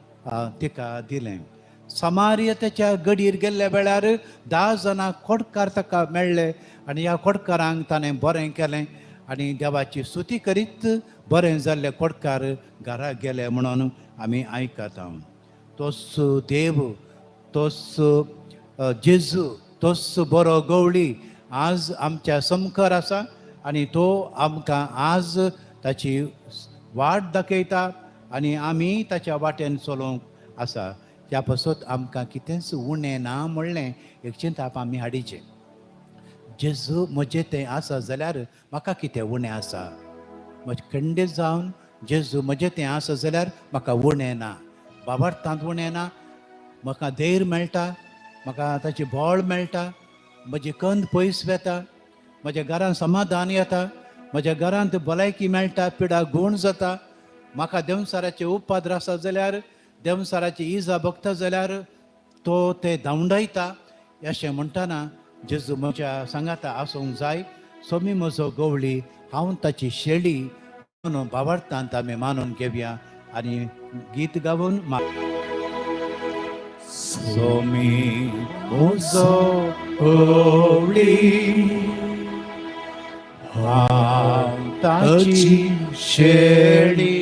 तिका दिलें समारियतेच्या गडीर गेल्ल्या वेळार 10 जाणां खोडकार ताका मेळ्ळे आनी ह्या खोडकारांक ताणें बरें केलें आनी देवाची स्तुती करीत बरें जाल्ले खोडकार घरा गेले म्हणून आमी आयकता तोच देव तोच जेजू तोच बरो गवळी आज आमच्या समकार आसा आनी तो आमकां आज ताची वाट दाखयता आनी आमी ताच्या वाटेन चलोवंक आसा त्या पासत आमकां कितेंच उणें ना म्हणलें एक चिंताप आमी हाडिचें जेजू म्हजें तें आसा जाल्यार म्हाका कितें उणें आसा म्हजें खंडीत जावन जेजू म्हजें तें आसा जाल्यार म्हाका उणें ना बाबार्थांत उणें ना म्हाका धैर्य मेळटा म्हाका ताची बोळ मेळटा म्हजी कंद पयस वेता म्हज्या घरान समाधान येता म्हज्या घरांत भलायकी मेळटा, पिडा गूण जाता, म्हाका देंवसाराचे उपद्र आसा जाल्यार, देंवसाराची इजा भोगता जाल्यार तो ते धांवडायता अशें म्हणटाना जेजू म्हज्या सांगाता आसूंक जाय. सोमी म्हजो गवळी, हांव ताची शेळी म्हणून भावार्थांत आमी मानून घेवया आनी गीत गावून सोमी म्हजो गवळी, हांव ताची शेळी,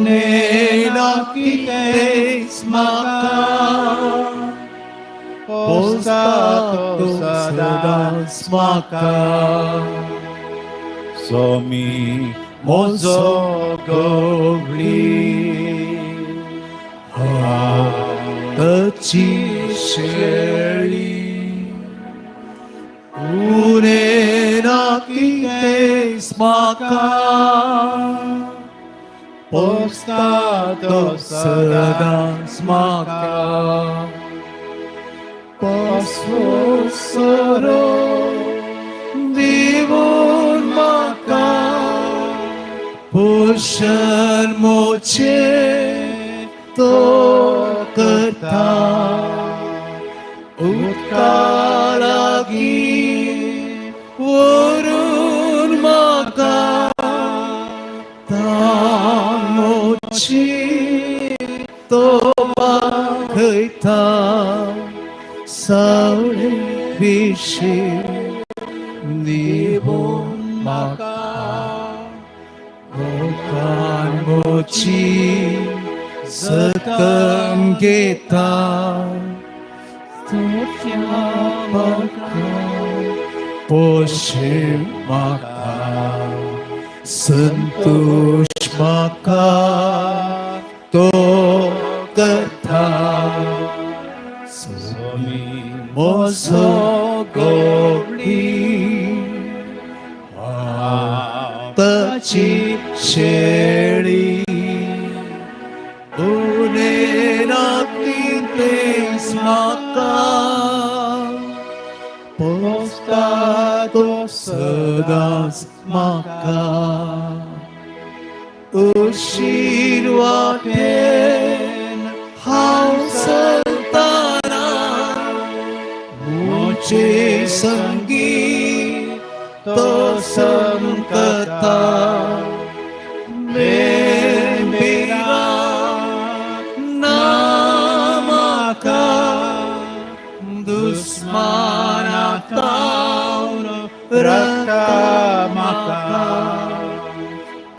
नेला कितेंच म्हाका, पोसता तो सदांच म्हाका. सोमी म्हजो गवळी, हांव ताची शेळी, उरेना कितेंच म्हाका, पोसता तो सदांच म्हाका. पासो सरो दिवून म्हाका, पोषण मोचे तो करता, उदका लागीं व्हरून म्हाका, तामोची तो पाखयता, सावळे विशी दिवून म्हाका, लोकान मोची जतन घेता, तुज्या म्हाका पोशे म्हाका, संतोष म्हाका तो करता. सोमी म्हजो गवळी, हांव ताची शेळी, उरेना कितेंच म्हाका, पोसता तो सदांच म्हाका. उशीर वाटेन हांव चलताना, मुचे संगी तो संकता, बेरा ना म्हाका, दुस्माना तावन रका म्हाका,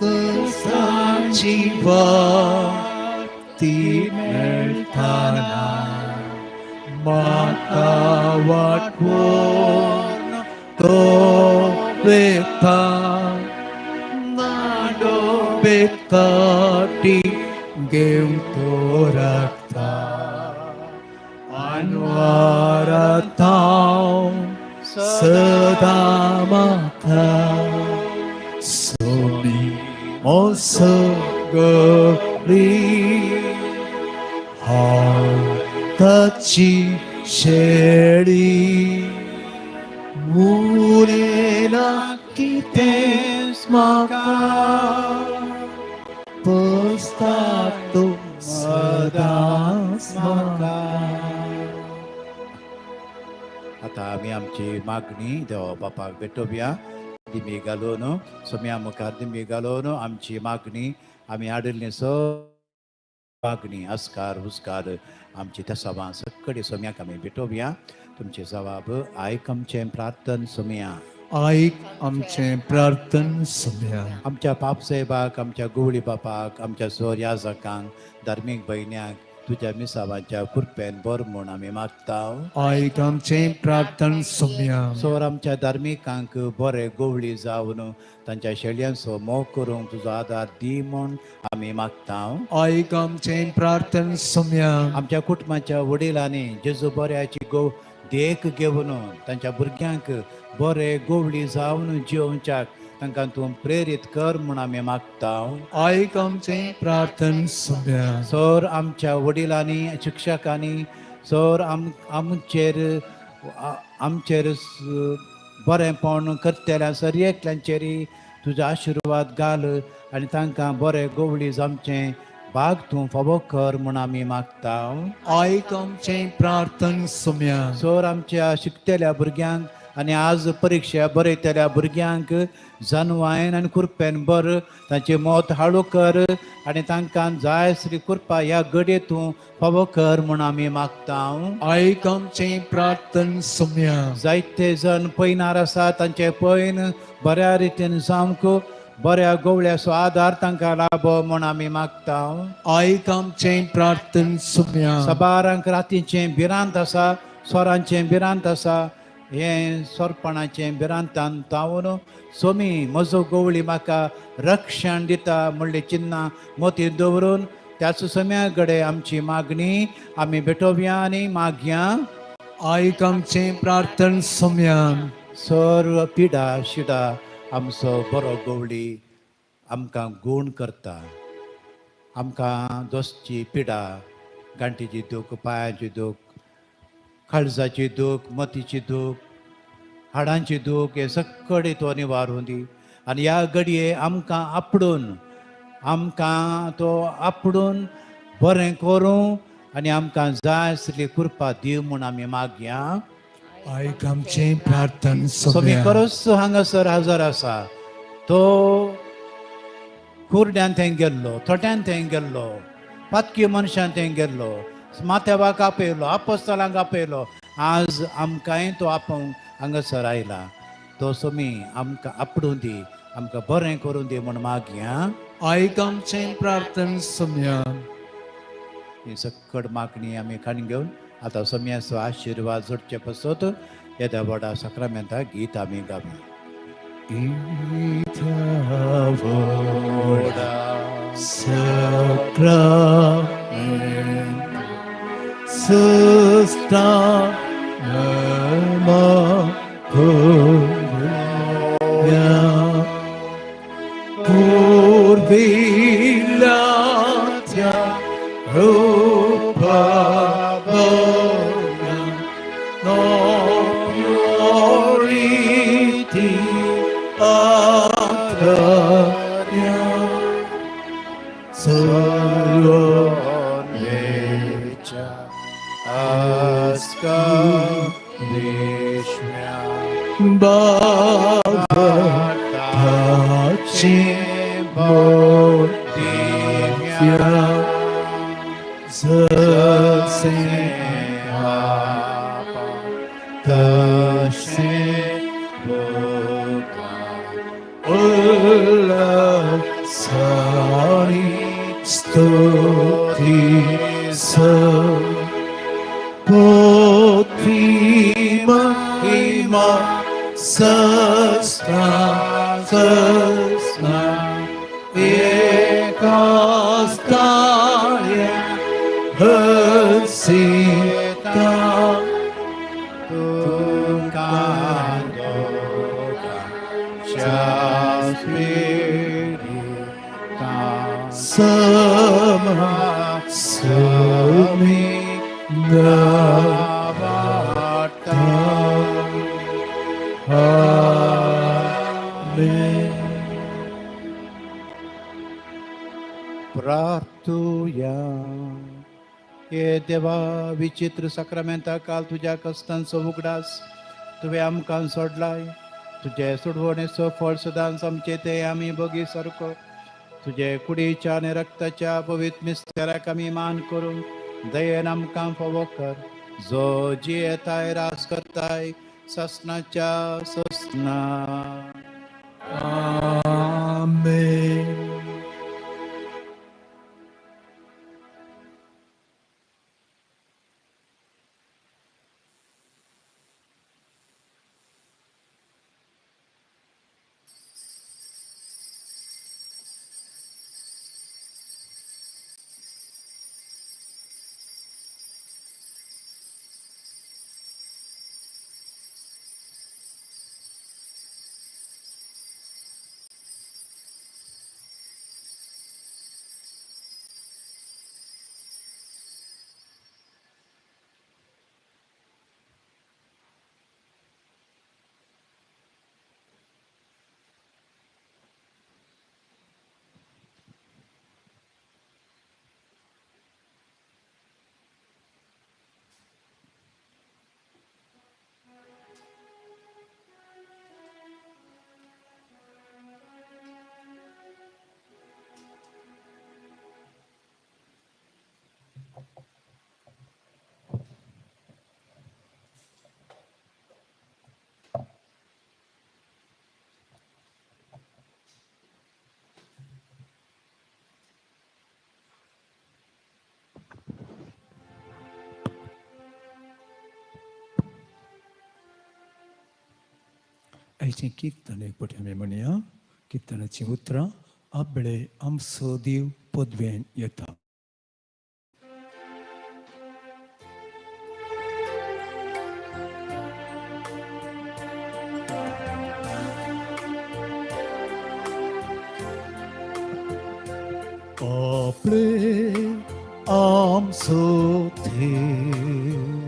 कसाची वाट ती मेळटाना, म्हाका वाटवून तो बेता, नाडो बेताटी घेवन तो राखता, अनवारात हांव सदा म्हाका. सोमी म्हजो गवळी, हांव ताची शेळी, उरेना कितेंच म्हाका, पोसता तो सदांच म्हाका. आतां आमी आमची मागणी देवा बापाक भेटोवया. दिमी घालून सोम्या मुखार दिमी घालून आमची मागणी आमी हाडिल्ली मागणी अस्कार हुस्कार आमची त्या सभा सकडी सोम्याक आमी भेटोवया. तुमचे जवाब आयक आमचें प्रार्थन सोम्या. आयक आमचें प्रार्थन सोम्या. आमच्या पापसाहेबाक, आमच्या गुवळी बापाक, आमच्या सोर याजकांक, धार्मीक भयण्याक तुज्या मिसावांच्या कृपेन बर म्हूण आमी मागता. आयक आमचें प्रार्थन सोम्या. सोर आमच्या धार्मिकांक बरे गवळी जावन तांच्या शेळयांचो मोग करूंक तुजो आदार दी म्हूण आमी मागता. आयक आमचें प्रार्थन सोम्या. आमच्या कुटुंबाच्या वडिलांनी जेजू बऱ्याची देख घेवन तांच्या भुरग्यांक बरे गवळी जावन जिवच्याक तांकां तूं प्रेरीत कर म्हूण आमी मागता. आयक आमचें प्रार्थन सोम्या. सोर आमच्या वडिलांनी शिक्षकांनी सोर आमचेर बरेंपण करतल्या सर एकल्यांचेरी तुजो आशिर्वाद घाल आनी तांकां बरें गवळी जमचें भाग तूं फावो कर म्हूण आमी मागता आयक आमचें प्रार्थना सुम्या सर आमच्या शिकतेल्या भुरग्यांक आनी आज परिक्षा बरयतल्या भुरग्यांक जानवायन आनी कुरपेन बर तांचे मोत हाळू कर आनी तांकां जाय श्री कृपा ह्या घडये तूं फावो कर म्हूण आमी मागता आयक आमचें प्रार्थना सुम्या जायते जण पयनार आसा तांचे पयन बऱ्या रितीन सामको बऱ्या गवळ्याचो आदार तांकां लाभो म्हूण आमी मागता आयक आमचें प्रार्थना सुम्या सबारांक रातीचें भिरांत आसा स्वरांचें भिरांत आसा हें सोरपणाचें भिरांतान तावून सोमी म्हजो गवळी म्हाका रक्षण दिता म्हणले चिन्नां मोती दवरून त्याच सोम्या घडे आमची मागणी आमी भेटोवया आनी मागया आयक आमचें प्रार्थना सुम्या सर्व पिडा शिडा आमचो बरो गवळी आमकां गूण करता आमकां दोसची पिडा गांठीची दूख पांयाची दूख काळजाची दूख मतीची दूख हाडांची दूख हे सकळी तो निवारून दी आनी ह्या घडये आमकां आपडून बरें करूं आनी आमकां जाय आसली कृपा दी म्हूण आमी मागया आयक आमचें प्रार्थना सोमी सुम्या खरोच हांगासर हजर आसा तो कुरड्यान थंय गेल्लो थोट्यान थंय गेल्लो पातकी मनशान थंय गेल्लो माथेवाक आपयलो आपोस्तलांक आपयलो आज आमकांय तो आपोवंक हांगासर आयला तो सोमी आमकां आपडून दी आमकां बरें करून दी म्हूण मागया आयक आमचें प्रार्थना सुम्या ही सकट मागणी आमी काणी घेवन आतां सोम्याचो आशिर्वाद जोडचे पसत येद्या व्हडा सक्रामेंता गीत आमी गावया प्रार्थुया हे देवा विचित्र सक्रामेंता काल तुज्या कश्टांचो उगडास तुवें आमकां सोडलाय तुजे सोडवणेचो फळ सदांच आमचे ते आमी बगी सारको तुजे कुडीच्या आनी रक्ताच्या पवित्र मिस्तेराक आमी मान करून दयेन आमकां फावो कर जो जियेताय रास करताय ससनाच्या ससना आमेन आयचें किर्तन एक फावटी आमी म्हणया किर्तनाची उतरां आपले आमचो देव पदवेन येता. आपले आमचो देव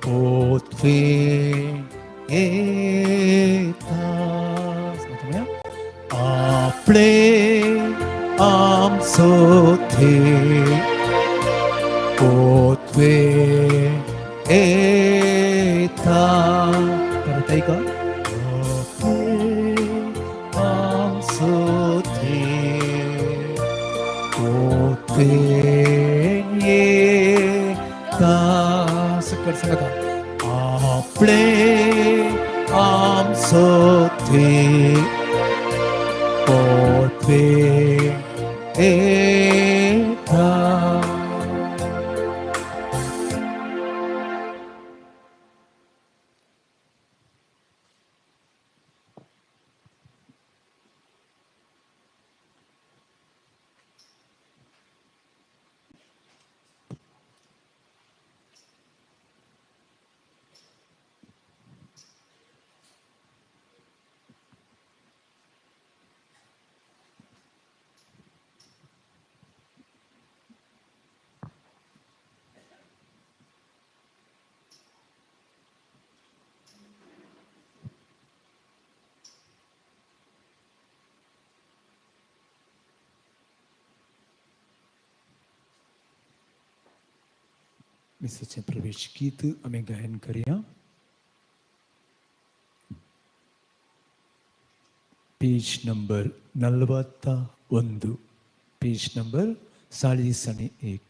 पदवेन येता. आपले आमचो देव पदवेन येता. परत ऐका. आपले आमचो देव पदवेन येता. सकट सांगा. आपले आमचो देव पदवेन येता. मिसाचें प्रवेश गीत आमी गायन करया. Page number 41. Page number 41.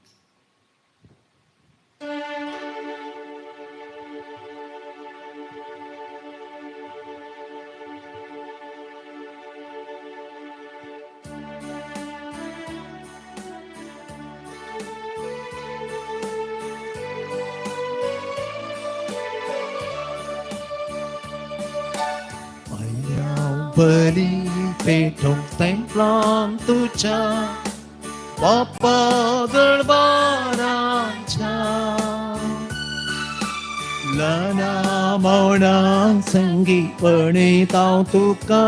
बली पेटून templan तुझ्या बाप्पा दरबाराच्या. लना मौना संगीतपणे ताव तुका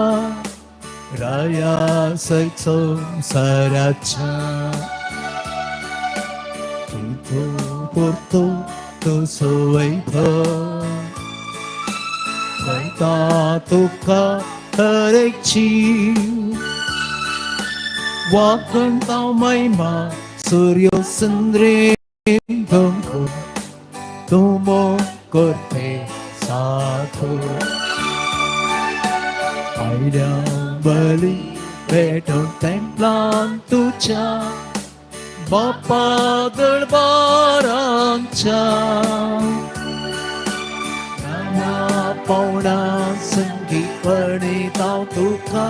राया संसाराच्या. तुझो porto तुझो वैभव वैता तुका हरेकची वाकणता महिमा सूर्य चंद्रे गंगो तुमो करते साधो. आयल्या बली पेटून templan तुझ्या बाप्पा दरबाराच्या. पौना संगीतपणे ताव तुका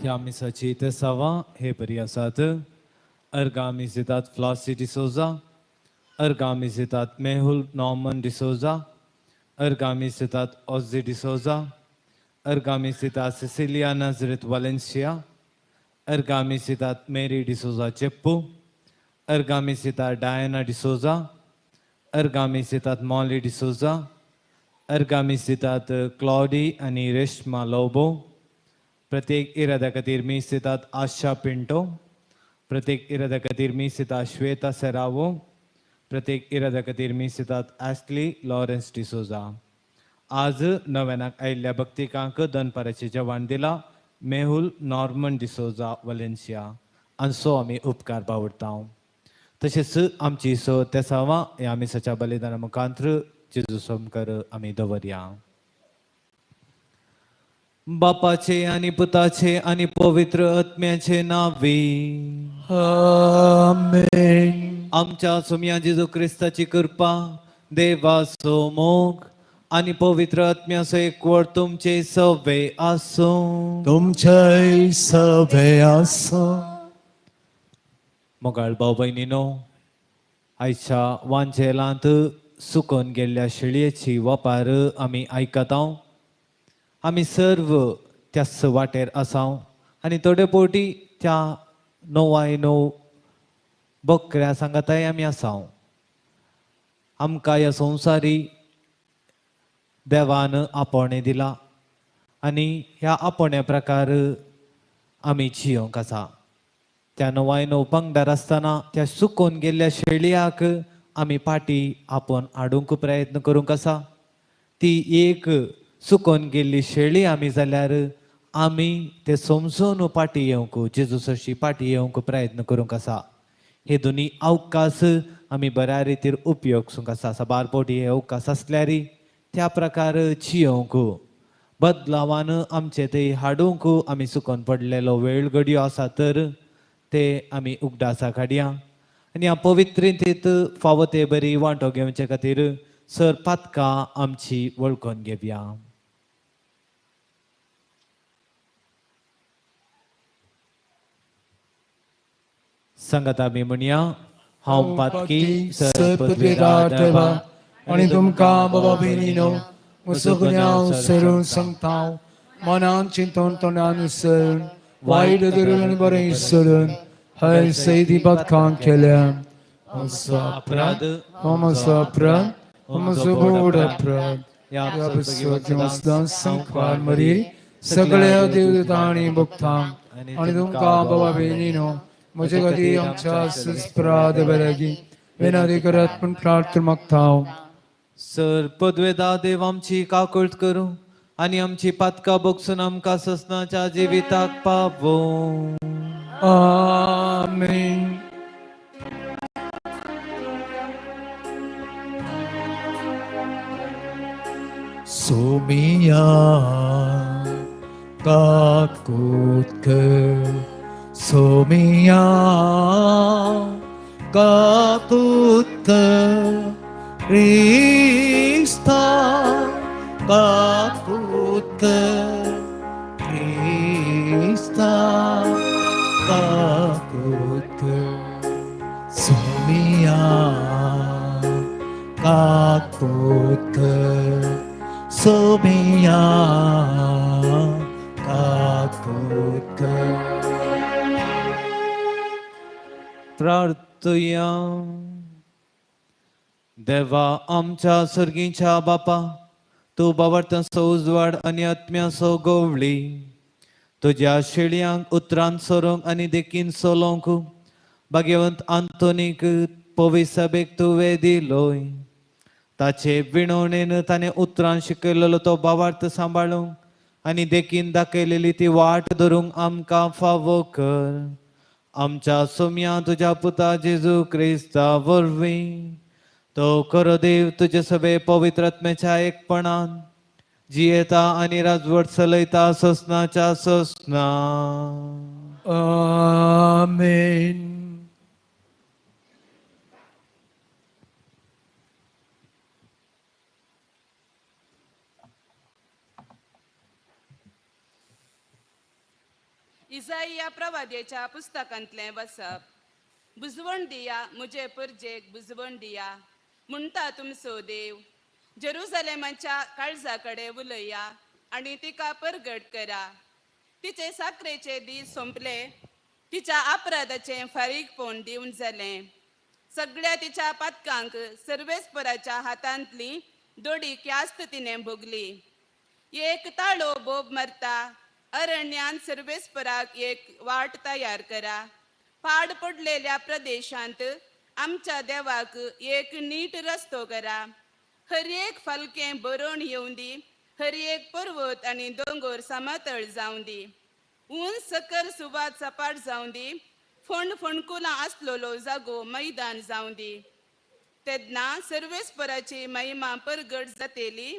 ह्या मिसाची तेसावा हे बरी आसात. अर्गामी जितात फ्लॉसी डिसोजा. अर्गामी जितात मेहुल नॉर्मन डिसोजा. अर्गामी जितात ऑझी डिसोजा. अर्गामी जितात सिसिलिया नाझरेथ वालेन्सिया. अर्गामी जितात मेरी डिसोजा चेप्पू. अर्गामी जितात डायना डिसोजा. अर्गामी जितात मॉली डिसोजा. अर्गामी जितात क्लॉडी आणि रेश्मा लोबो. प्रत्येक इराद्या खातीर मी जितात आशा पिंटो. प्रत्येक इराद्या खातीर मी जितात श्वेता सेरावो. प्रत्येक इराद्या खातीर मी जितात ॲस्टली लॉरेन्स डिसोजा. आज नव्यानाक आयिल्ल्या भक्तिकांक दनपाराचें जेवण दिला मेहुल नॉर्मन डिसोजा वलेन्सिया. हांचो आमी उपकार बावडटा. तशेंच आमची सो तेसावा ह्या मिसाच्या बलिदाना मुखांत्र जेजू समकर आमी दवरया. बापाचे आणि पुताचे आणि पवित्र आत्म्याचे नावी. आमेन. आमच्या सोम्या जेजू क्रिस्ताची कृपा देवाचो मोग आणि पवित्र आत्म्याचो एकवट तुमचे सवे आसो. तुमचे सवे आसो. मोगाळ भाऊ बहिणीनो, आयच्या वांजेलांत सुकून गेल्ल्या शेळयेची वपार आमी आयकतां. आमी सर्व त्याच वाटेर आसां आनी थोडे फावटी त्या णवाय णव बकऱ्या सांगाताय आमी आसां. आमकां ह्या संवसारी देवान आपोणे दिला आनी ह्या आपोण्या प्रकार आमी जियोंक आसा. त्या णवाय णव पंगडार आसतना त्या सुकून गेल्ल्या शेळयाक आमी फाटी आपोवन हाडूंक प्रयत्न करूंक आसा. ती एक सुकून गेल्ली शेळी आमी जाल्यार आमी ते समजून फाटी येवंक जेजूसाची फाटी येवंक प्रयत्न करूंक आसा. हे दोनी अवकाश आमी बऱ्या रितीर उपयोगसूंक आसा. साबार फावटी हे अवकाश आसल्यार त्या प्रकार जियोंक बदलावान आमचे ते हाडूंक आमी सुकून पडलेलो वेळ घडयो आसा तर ते आमी उगडासा काडया. आनी ह्या पवित्रितेंत फावो ते बरी वांटो घेवचे खातीर सर पातकां आमची वळखून घेवया. सांगात आमी म्हणया, हांव पातकी सरपदवीदार देवा आनी तुमकां बाबा बेनिनो म्हजो गुन्यांव सरून सांगतां. मनान चिंतून तोंडान विसरून वायट धरून आनी बरें विसरून हय सैदी बदकां केल्या. म्हजो अपराध म्हजो अपराध म्हजो बोड अपराध ह्या पुस्तकांतल्यान संकवार मरी सगळ्या देवदूतां आनी भक्तां आनी तुमकां बाबा बेनिनो म्हजे खातीर आमच्या सुस्पराध बेलागी विनंती करत पूण प्रार्थना मागतां. सर पदवेदा देव आमची काकूळट करूं आनी आमची पातकां बगसून आमकां ससनाच्या जिविताक पावो. आमीन. सोमिया काकूट सोमिया काकूट Krista काकूट Krista काकूट सोमिया काकूट सोमिया काकूट. प्रार्थया. देवा आमच्या सर्गीच्या बापा, तूं बाबर्थांचो उजवाड आनी आत्म्याचो गवळी तुज्या शेळयांक उतरान सोरोंक आनी देखीन सोलोंक भाग्यवंत आंतोनीक पवित्र सभेक तुवें दिलोय. ताचे विणवणेन ताणें उतरान शिकयलेलो तो भावार्थ सांबाळूंक आनी देखीन दाखयलेली ती वाट धरूंक आमकां फावो कर. आमच्या सोम्या तुज्या पुता जेजू क्रिस्ता वरवीं तो खरो देव तुजे सभे पवित्र आत्म्याच्या एकपणान जियेता आनी राजवट चलयता ससनाच्या ससना. आमीन. इसाइया प्रवाद्याच्या पुस्तकांतले बसप. बुजवण दिया मुझे परजेक बुजवण दिया म्हणटा तुमचो देव. जेरुसलेमाच्या काळजाकडे उलया आनी तिका परगट करा. तिचे साकरेचे दीस संपले, तिच्या अपराधाचे फारीकपण दिवन जालें. सगळ्या तिच्या पातकांक सर्वेस्पराच्या हातांतली दोडी क्यास्त तिणें भोगली. एक ताळो बोब मारता, अरण्यान सर्वेस्पराक एक वाट तयार करा. पाड पडलेल्या प्रदेशांत आमच्या देवाक एक नीट रस्तो करा. हर एक फालकें बरोवन येवं दी, हर एक पर्वत आनी दोंगर समतळ जावं दी. उंच सकल सुवात सपाट जावं दी, फोंडकुलां आसलेलो जागो मैदान जावं दी. तेन्ना सर्वेस्पराची महिमा परगट जातली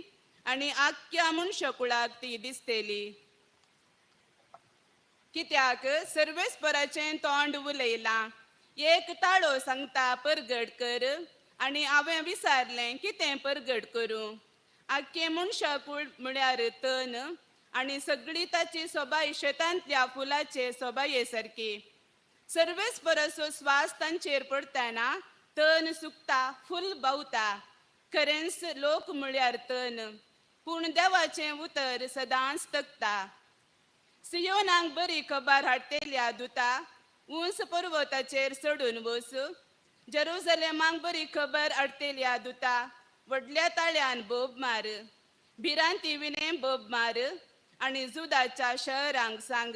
आनी आख्या मनशाकुळाक ती दिसतली. कित्याक सर्वेस्पराचें तोंड उलयलां. एक ताळो सांगता परगट कर आनी हांवें विचारलें कितें परगट करूं. आख्खें मनशाकूळ म्हळ्यार तन आनी सगळी ताची सोबाय शेतांतल्या फुलाचे सोबाये सारकी. सर्वेस्पराचो स्वास तांचेर पडटना तन सुकता फुल बावता खरेंच लोक म्हळ्यार तन पूण देवाचें उतर सदांच तकता सियोनाक बरी खबर हाडटेल्या दुता उंच पर्वताचेर चडून वच जेरुसलेमाक बरी खबर हाडटेल्या दुता व्हडल्या ताळ्यान बोब मार भिरांती विणे बोब मार आनी जुदाच्या शहरांक सांग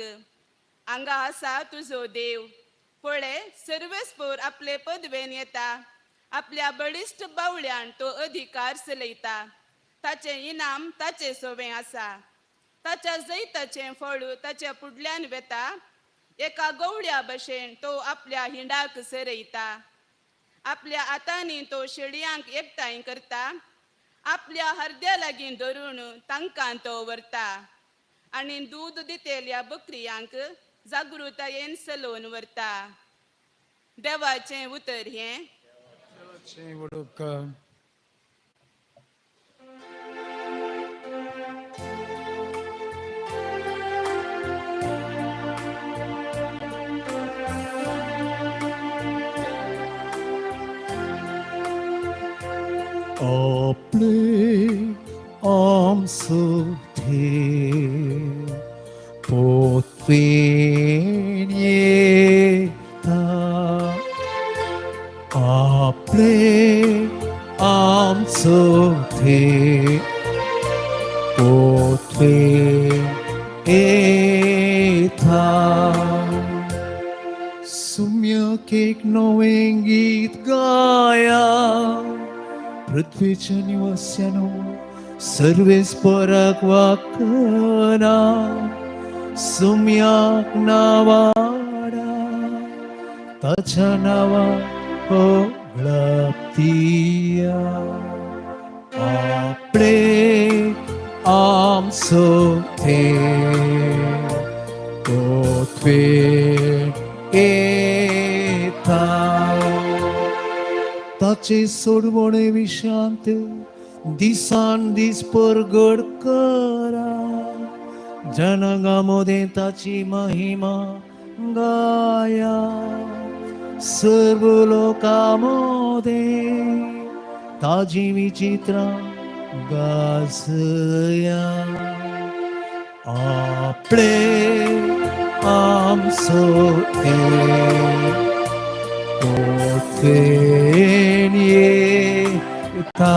हांगा आसा तुजो देव पळय सर्वेस्पोर आपले पदवेन येता आपल्या बळिश्ट बावळ्यान तो अधिकार चलयता ताचें इनाम ताचे सोबें आसा ताच्या जैताचें फळ ताच्या फुडल्यान वेता एका गवळ्या भशेन तो आपल्या हिंडाक सरयता आपल्या हातांनी तो शेळयांक एकठांय करता आपल्या हरद्या लागीं धरून तांकां तो व्हरता आनी दूद दितेल्या बकरियांक जागृतायेन चलोवन व्हरता देवाचें उतर हें उपकार आपले आमसुधे पोतवेन येता आपले आमसुधे पोतवेन येता सुम्यक एक नवें गीत गाया पृथ्वीच्या निवास्यानो सर्वेस्पराक वाकना सुम्याक नावाडा ताच्या नावा ओळखतिया आपले आमचो ते पोतवेन येता ताचे सोडवणे विशांत दिसान दीस परगड करा जनगामध्ये ताची महिमा गाया सर्व लोकांमध्ये ताजी विचित्र गाजया आपले आमचो पोतवेन येता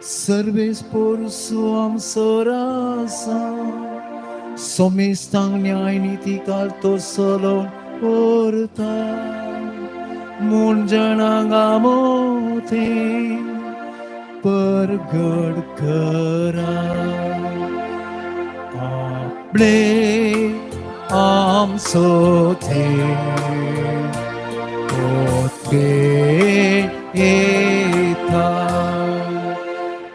सर्वेस्पोर सुआम सोरासा सोमिस्तांग न्याय नीती कालतो solo porta munjanangamote pergad kara able amsote potke eta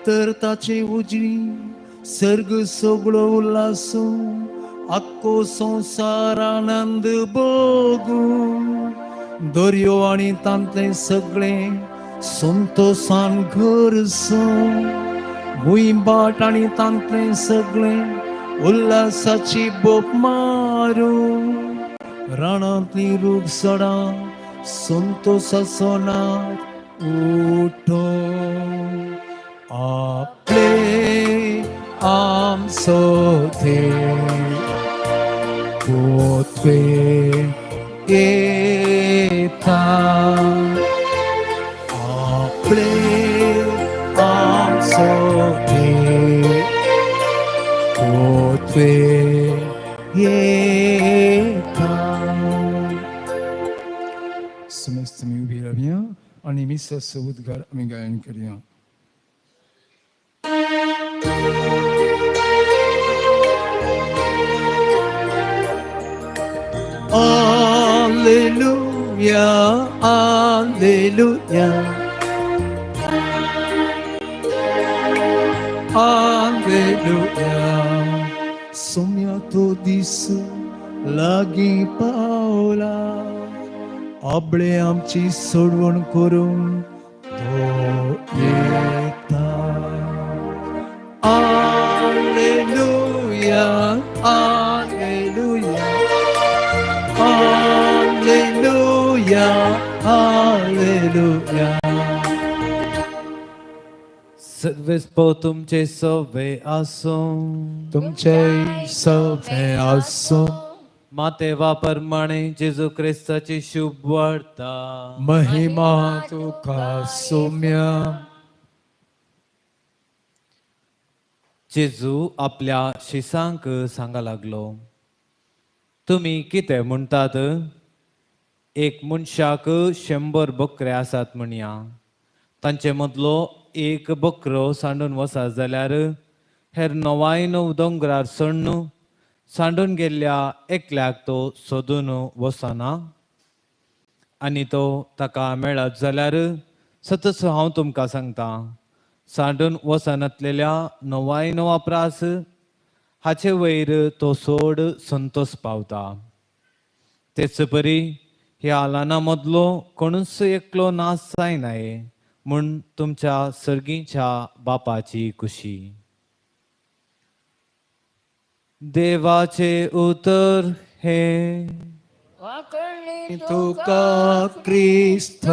तर ताचे उजवी सर्ग सगळो उल्हासो आक्को संसार आनंद भोगू दर्यो आनी तांतले सगळे संतोषान घर भुईबाट आनी तांतले सगळे उल्हासाची बोप मारू रानांतली रूख सडा संतोषाचो नाद उठो आपले आमसोते potwe eta aple amsote potwe eta समस्त में उभी रहिया आणि मी उद्गार आम्ही गायन करूया Alleluia, Alleluia, Alleluia. Somiato disso lagi paola, आबळे आमची सोडवण करून तो येता. Alleluia, Alleluia. Alleluia, Alleluia. सर्वेस्पो तुमचे सवे आसूं तुमचे सवे आसो मातेवा प्रमाणे जेजू ख्रिस्ताची शुभ वार्ता महिमा तुका सौम्य जेजू आपल्या शिसांक सांगा लागलो तुम्ही कितें म्हणटात एक मनशाक 100 बकरे आसात म्हणया तांचे मदलो एक बकरो सांडून वसात जाल्यार हेर 99 दोंगरार सण्ण सांडून गेल्ल्या एकल्याक तो सोदून वसना आनी तो ताका मेळत जाल्यार सतत हांव तुमकां सांगता सांडून वसनातलेल्या 99 प्रास हाचे वयर तो सोड संतोष पावता तेच परी ह्या आलाना मदलो कोणूच एकलो नाश जायनाये म्हूण तुमच्या सर्गीच्या बापाची कुशी देवाचे उतर हे तुका क्रिस्त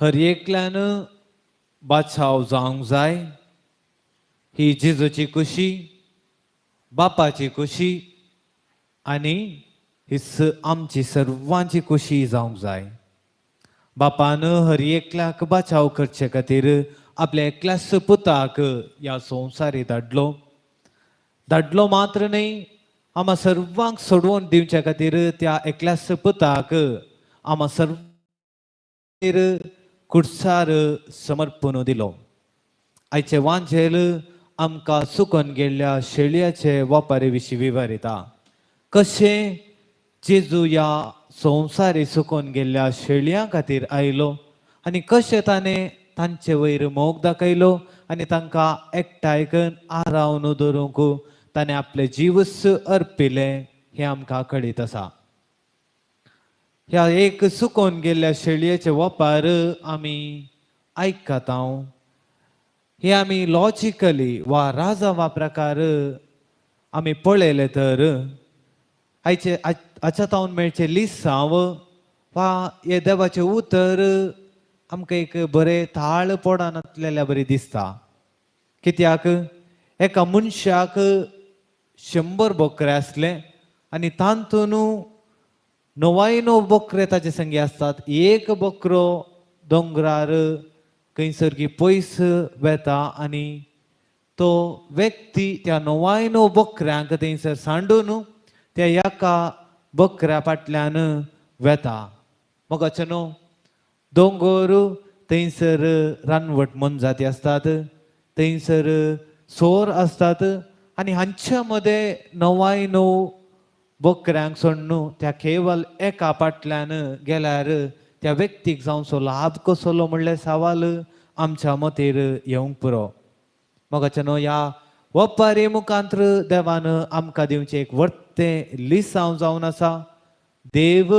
हर एकल्यान बादशाव जावंक जाय ही जेजूची कुशी बापाची कुशी आनी ही आमची सर्वांची कुशी जावंक जाय बापान हर एकल्याक बाचाव करचे खातीर आपल्या एकल्याच पुताक ह्या संवसारी धाडलो मात्र न्ही आम्हा सर्वांक सोडवून दिवचे खातीर त्या एकल्याच पुताक आम्हा सर्व कुडसार समर्पण दिलो आयचे वांजेल आमकां सुकून गेल्ल्या शेळयाचे वापारी विशीं विवरिता कशें जेजू ह्या संवसारी सुकून गेल्ल्या शेळयां खातीर आयलो आनी कशें ताणें तांचे वयर मोग दाखयलो आनी तांकां एकठांय आरावन दवरूंक ताणें आपले जीवस अर्पिले हें आमकां कळीत आसा ह्या एक सुकून गेल्ल्या शेळयेचे वापार आमी आयकतात हे आमी लॉजिकली वा राजा प्रकार आमी पळयले तर आयचे हाच्यातावन मेळचे लिसांव वा हे देवाचे उतर आमकां एक बरें थाळ पडनातलेल्या बरी दिसता कित्याक एका मनशाक 100 बकरे आसले आनी तांतून 99 बकरे ताचे संगी आसतात एक बकरो दोंगरार खंयसर पयस वेता आनी तो व्यक्ती त्या 99 बकऱ्यांक थंयसर सांडून त्या एका बकऱ्या फाटल्यान वेता मोगाचे न्हू दोंगर थंयसर रानवट मनजाती आसतात थंयसर सोर आसतात आनी हांच्या मदें 99 बकऱ्यांक सोडून त्या केवल एका फाटल्यान गेल्यार त्या व्यक्तीक जावचो लाभ कसलो म्हणल्यार सवाल आमच्या मतेर येवंक पुरो मोगाचे न्हू ह्या वपारी मुखांतर देवान आमकां दिवचें एक वर्तें लिसांव जावन आसा देव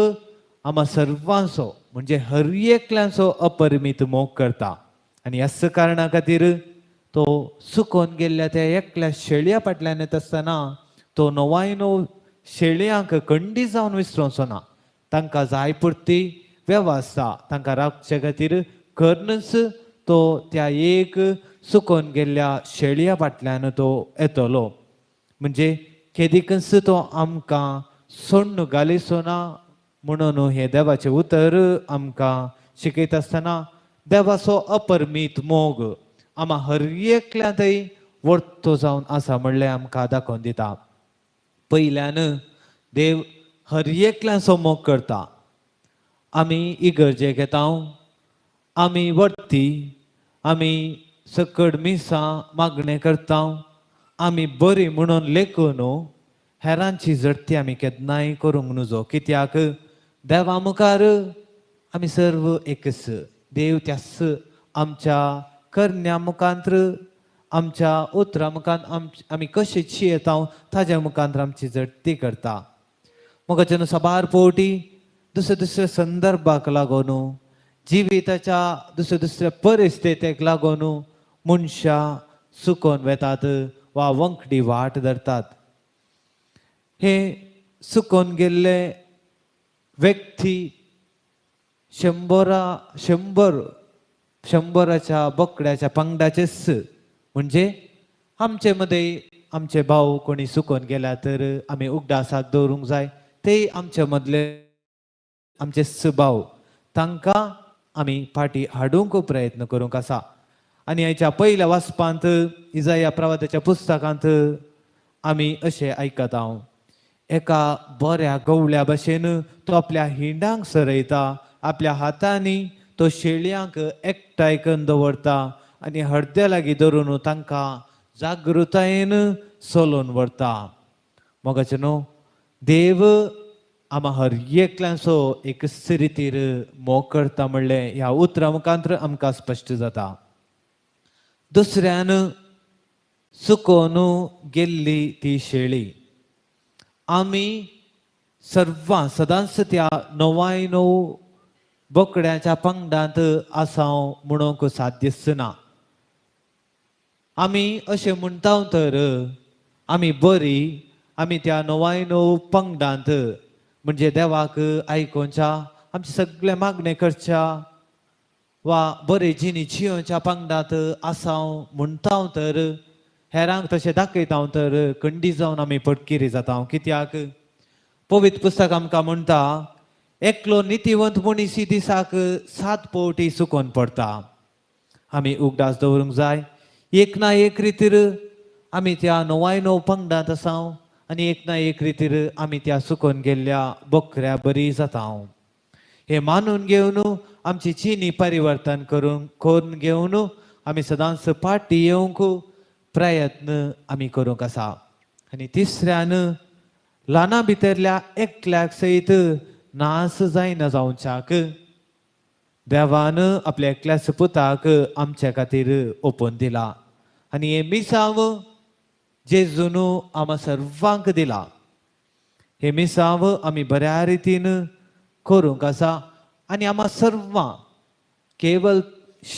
आम्हा सर्वांचो म्हणजे हर एकल्यांचो अपरिमीत मोग करता आनी ह्याच कारणां खातीर तो सुकून गेल्ल्या त्या एकल्या शेळया फाटल्यान येता आसतना तो 99 शेळयांक खंडी जावन विसरूंचो ना तांकां जाय पुरती वेवस्था तांकां राखचे खातीर करनच तो त्या एक सुकून गेल्ल्या शेळया फाटल्यान तो येतलो म्हणजे केदीकच तो आमकां सोडून घालिचो ना म्हणून हे देवाचे उतर आमकां शिकयत आसतना देवाचो अपरमीत मोग आम्हा हर एकल्या थंय वर्तो जावन आसा म्हणलें आमकां दाखोवन दिता पयल्यान देव हर एकल्याचो मोग करता आमी इगर्जेक येता आमी वर्ती आमी सकड मिसां मागणें करता आमी बरी म्हणून लेखून हेरांची जडती आमी केन्नाय करूंक नजो कित्याक देवा मुखार आमी सर्व एकच देव त्यास आमच्या करण्या मुखांतर आमच्या उतरां मुखांत आमी कशें येता ताज्या मुखांतर आमची जडती करता मोगाचे न्हू साबार फावटी दुसऱ्या संदर्भाक लागून जिविताच्या दुसऱ्या परिस्थितीक लागून मनशां सुकून वेतात वा वंकडी वाट धरतात हे सुकून गेल्ले व्यक्ती शंभराच्या बोकड्याच्या पंगडाचे म्हणजे आमचे मध्ये आमचे भाऊ कोणी सुकून गेला तर आम्ही उगडासाक दवरूंक जाय ते आमचे मदले आमचे भाव तांकां आमी फाटी हाडूंक प्रयत्न करूंक आसा आनी हाच्या पयल्या वाचपांत इजाया प्रवादाच्या पुस्तकांत आमी अशें आयकत हांव एका बऱ्या गवळ्या भशेन तो आपल्या हिंडांक सरयता आपल्या हातांनी तो शेळयांक एकठांय करून दवरता आनी हडद्या लागीं धरून तांकां जागृतायेन चलोवन व्हरता मोगाचे न्हू देव आमा हर एकल्याचो एक रितीर मोग करता म्हणलें ह्या उतरां मुखांतर आमकां स्पश्ट जाता दुसऱ्यान सुकोवन गेल्ली ती शेळी आमी सर्वां सदांच त्या 99 बोकड्याच्या पंगडांत आसाव म्हणूंक साध्यच ना आमी अशें म्हणटा तर आमी बरी आमी त्या 99 पंगडांत म्हणजे देवाक आयकोवच्या आमचे सगळे मागणे करच्या वा बरे जिणी जियोच्या पंगडांत आसाव म्हणटा तर हेरांक तशें दाखयता तर खंडी जावन आमी पटकिरी जाता कित्याक पवित्र पुस्तक आमकां म्हणटा एकलो नितीवंत मनीस दिसाक 7 फावटी सुकोवन पडटा आमी उगडास दवरूंक जाय एक ना एक रितीर आमी त्या 99 पंगडांत आसाव आनी एक ना एक रितीर आमी त्या सुकोवन गेल्ल्या बोकऱ्या बरी जाता हे मानून घेवन आमची चिनी परिवर्तन करून घेवन आमी सदांच फाटी येवंक प्रयत्न आमी करूंक आसा आनी तिसऱ्यान ल्हाना भितरल्या एकल्याक सयत नास जायना जावच्याक देवान आपल्या एकल्याच पुताक आमच्या खातीर ओपून दिला आनी हे मिसांव जेजून आम्हा सर्वांक दिला हे मिसांव आमी बऱ्या रितीन करूंक आसा आनी आम्हा सर्वां केवळ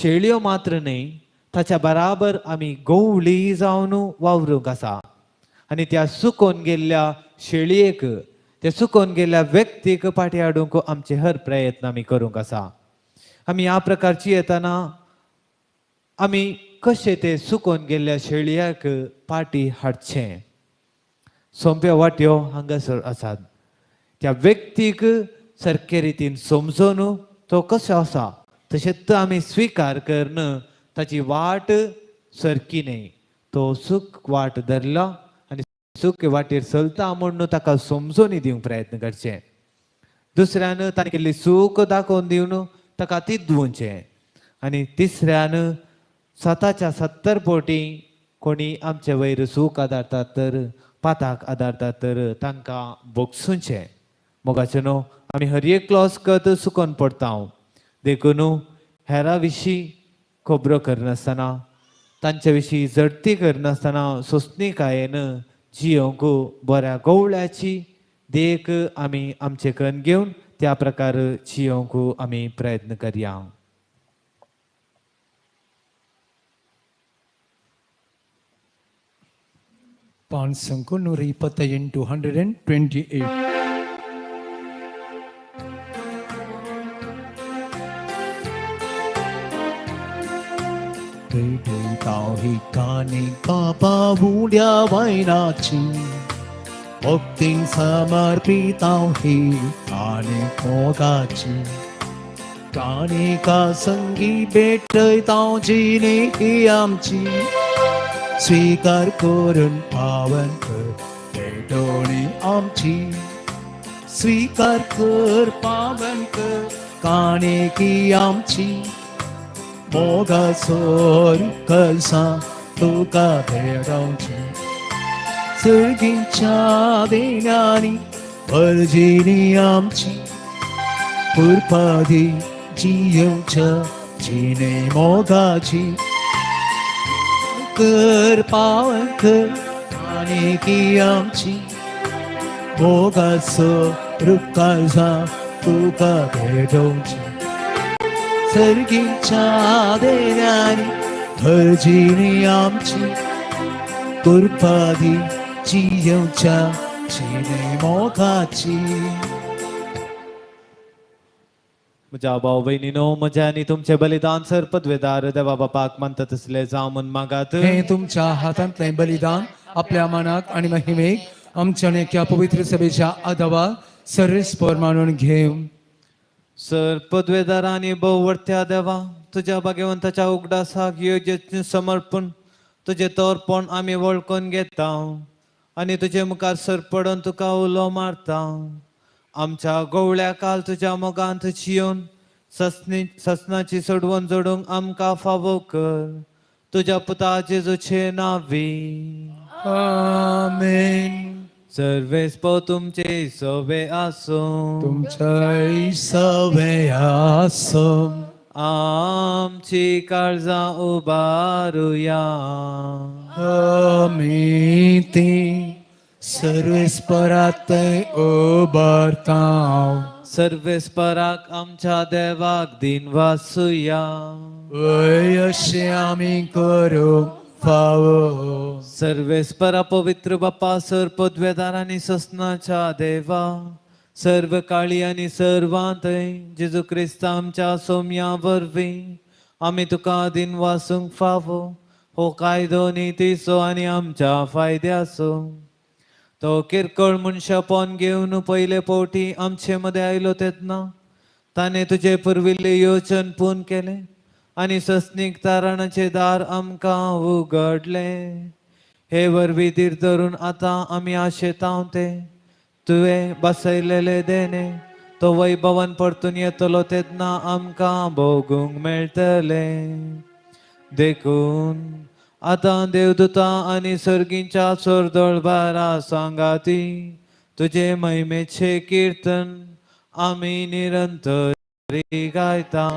शेळयो मात्र न्ही ताच्या बराबर आमी गवळी जावन वावरूंक आसा आनी त्या सुकोवन गेल्ल्या शेळयेक त्या सुकोवन गेल्ल्या व्यक्तीक फाटी हाडूंक आमचे हर प्रयत्न आमी करूंक आसा आमी ह्या प्रकारची येताना आमी कशें ते सुकोवन गेल्ल्या शेळयाक फाटी हाडचें सोंप्यो वाट्यो हांगासर आसात त्या व्यक्तीक सारके रितीन समजून तो कसो आसा तशेंच आमी स्विकार करन ताची वाट सरकी न्ही तो सूख वाट धरला आनी सूख वाटेर चलता म्हणून ताका समजून दिवंक प्रयत्न करचे दुसऱ्यान ताणें केल्ली सूख दाखोवन दिवन ताका तिदवचें आनी तिसऱ्यान स्वताच्या 70 फावटी कोणी आमचे वयर सूख आदारतात तर पाताक आदारतात तर तांकां बोगसूचें मोगाचें न्हू आमी हर एक वचत सुकोवन पडटा देखून हेरां विशीं खबरो करनासतना तांचे विशीं झडती करनासतना सोंसणीकायेन जियोंक बऱ्या गवळ्याची देख आमी आमचे कन्न घेवन त्या प्रकार जियोंक आमी प्रयत्न करया Pansangku Nuri Patayin 228. Tao hi kani kapa bulia vainachi Bhaktin samarpitao hi kani kogachi Kani ka sangi betay tao jini hi amchi स्वीकार करून पावन कर भेटोणी आमची स्वीकार कर पावन कर काणे की आमची मोगा सोर कलसा तुका भेटवची सर्गींच्या देण्यानी भरजिनी आमची पुरपादी जियोच्या जिने मोगाची कर पावन कर काणे की आमची मोगाचो रुखालसा तुका भेटोवची सर्गींच्या देण्यानी भरजिनी आमची कुरपादी जियोच्या जिने मोगाची म्हज्या भाव भयणीनो, म्हजे आनी तुमचे बलिदान सर पदवेदार देवा बापाक मानता तसले जावून मागात. हे तुमच्या हातांतले बलिदान आपल्या मनाक आणि महिमेक आमच्या नेक्या पवित्र सभेच्या आदावा सर्वेस्पर मानून घेऊ. सर पदवेदार आणि बहुवर्त्या देवा, तुझ्या भाग्यवंताच्या उगडासाक योग्य समर्पण तुझे तोरपण आम्ही वळखून घेता आणि तुझे मुखार सर पडून तुका उलो मारता. आमच्या गवळ्या काल तुझ्या मोगांत जियोन ससनाची सोडवून जोडूंक आमकां फावो कर. तुझ्या पुता जेजूचे नावी. आमेन. सर्वेस्पो तुमचे सवे आसो. तुमच्या सवे आसो. आमची काळजा उबारुया. आमी ती सर्वेस्परात उबारताव. सर्वेस्पराक आमच्या देवाक दिन वासुया. वय अशें आमी करूंक फावो. सर्वेस्परा पवित्र बापा, सर पदवेदार आनी ससनाच्या देवा, सर्व काळी आनी सर्वांतय जेजू क्रिस्त आमच्या सोम्या वरवीं आमी तुका दिन वासूंक फावो. हो कायदो नितीचो आनी आमच्या फायद्याचो. तो किरकोळ मनशापण घेवन पयले पोवटी आमचे मध्ये आयलो तेन्ना ताणे तुजे पुर्विल्ले योचन पूर्ण केले आनी ससनीक तारणाचे दार आमकां उगडले. हे वरवीं तीर धरून आतां आमी आशेताव ते तुवें बसयलेले देणे तो वैभवान परतून येतलो तेन्ना आमकां भोगूंक मेळटले. देखून आतां देवदूता आनी सर्गींच्या चोरदळबारा सांगाती तुझे महिमेचे कीर्तन आमी निरंतरी गायता.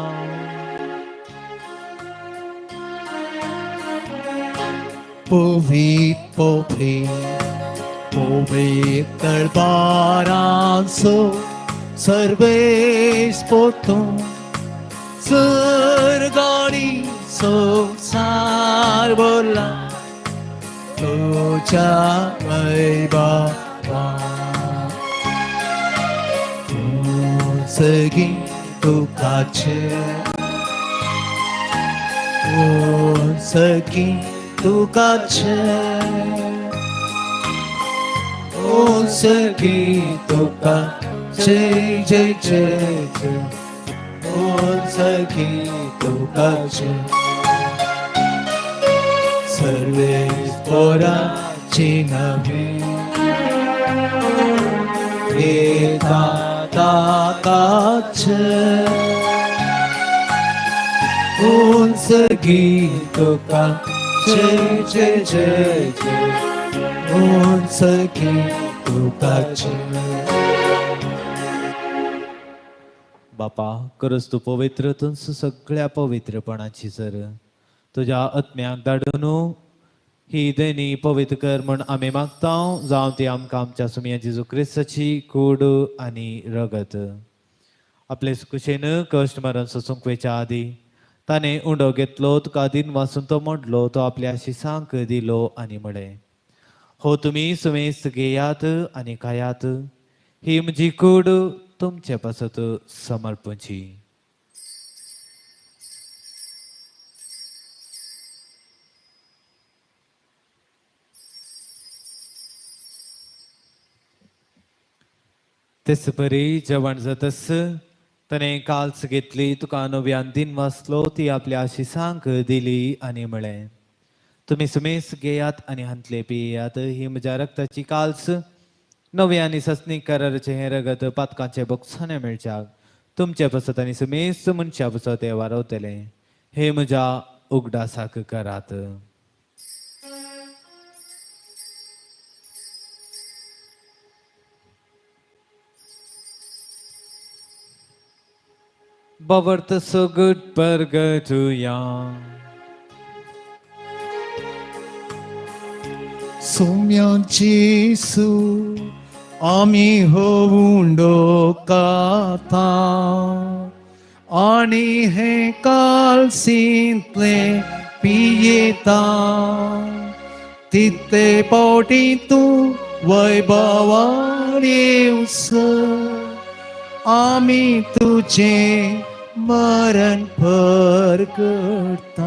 Povit, povit दरबारांचो सर्वेस पोतून सर्गाणी संसार बोला तुझ्या वैभवा. सगळी तुकाचे सगळी तुकाचे सगळी तुकाचे जय जय जय. सगळी तुकाचे सर्वे पोराची नवी एका ताकाचे सगळी तुकाचे जय जय जय. सगळी तुकाचे. बापा, करस तू पवित्र तुंस सगळ्या पवित्रपणाची सर तुझ्या आत्म्याक धाडून ही देणी पवित्र कर म्हण आमी मागता. जावं ती आमकां आमच्या सुमया जेजू क्रिस्ताची कूड आनी रगत. आपले कुशेन कश्ट मरण सोसूंक वेच्या आदी ताणे उंडो घेतलो, तुका दिन वासून तो मोडलो, तो आपल्या शिसांक दिलो आनी म्हळे, हो तुमी सुमेस्त घेयात आनी खायात. ही म्हजी कूड तुमचे पासत समर्पणची. तेच परी जेवण जातस ताणे काल्स घेतली, तुका नव्यान दिन वाचलो, ती आपल्या शिसांक दिली आनी म्हळें, तुम्ही सुमेस घेयात आनी हांतले पियात. ही म्हज्या रक्ताची काल्स नव्या आनी ससनीक कराराचे हे रगत पातकांचे बोगसाने मेळच्याक तुमचे पसत आनी सुमेस मनशा पसत ते वारवतले. हे म्हज्या उगडासाक करात. Bavart so good purgatoria. सोम्यांची सू आमी होऊन डोकाता आणि हे कालसींतले पियेता. तिथे पोटी तू वैभवान येऊस आम्ही तुझे मरण करता.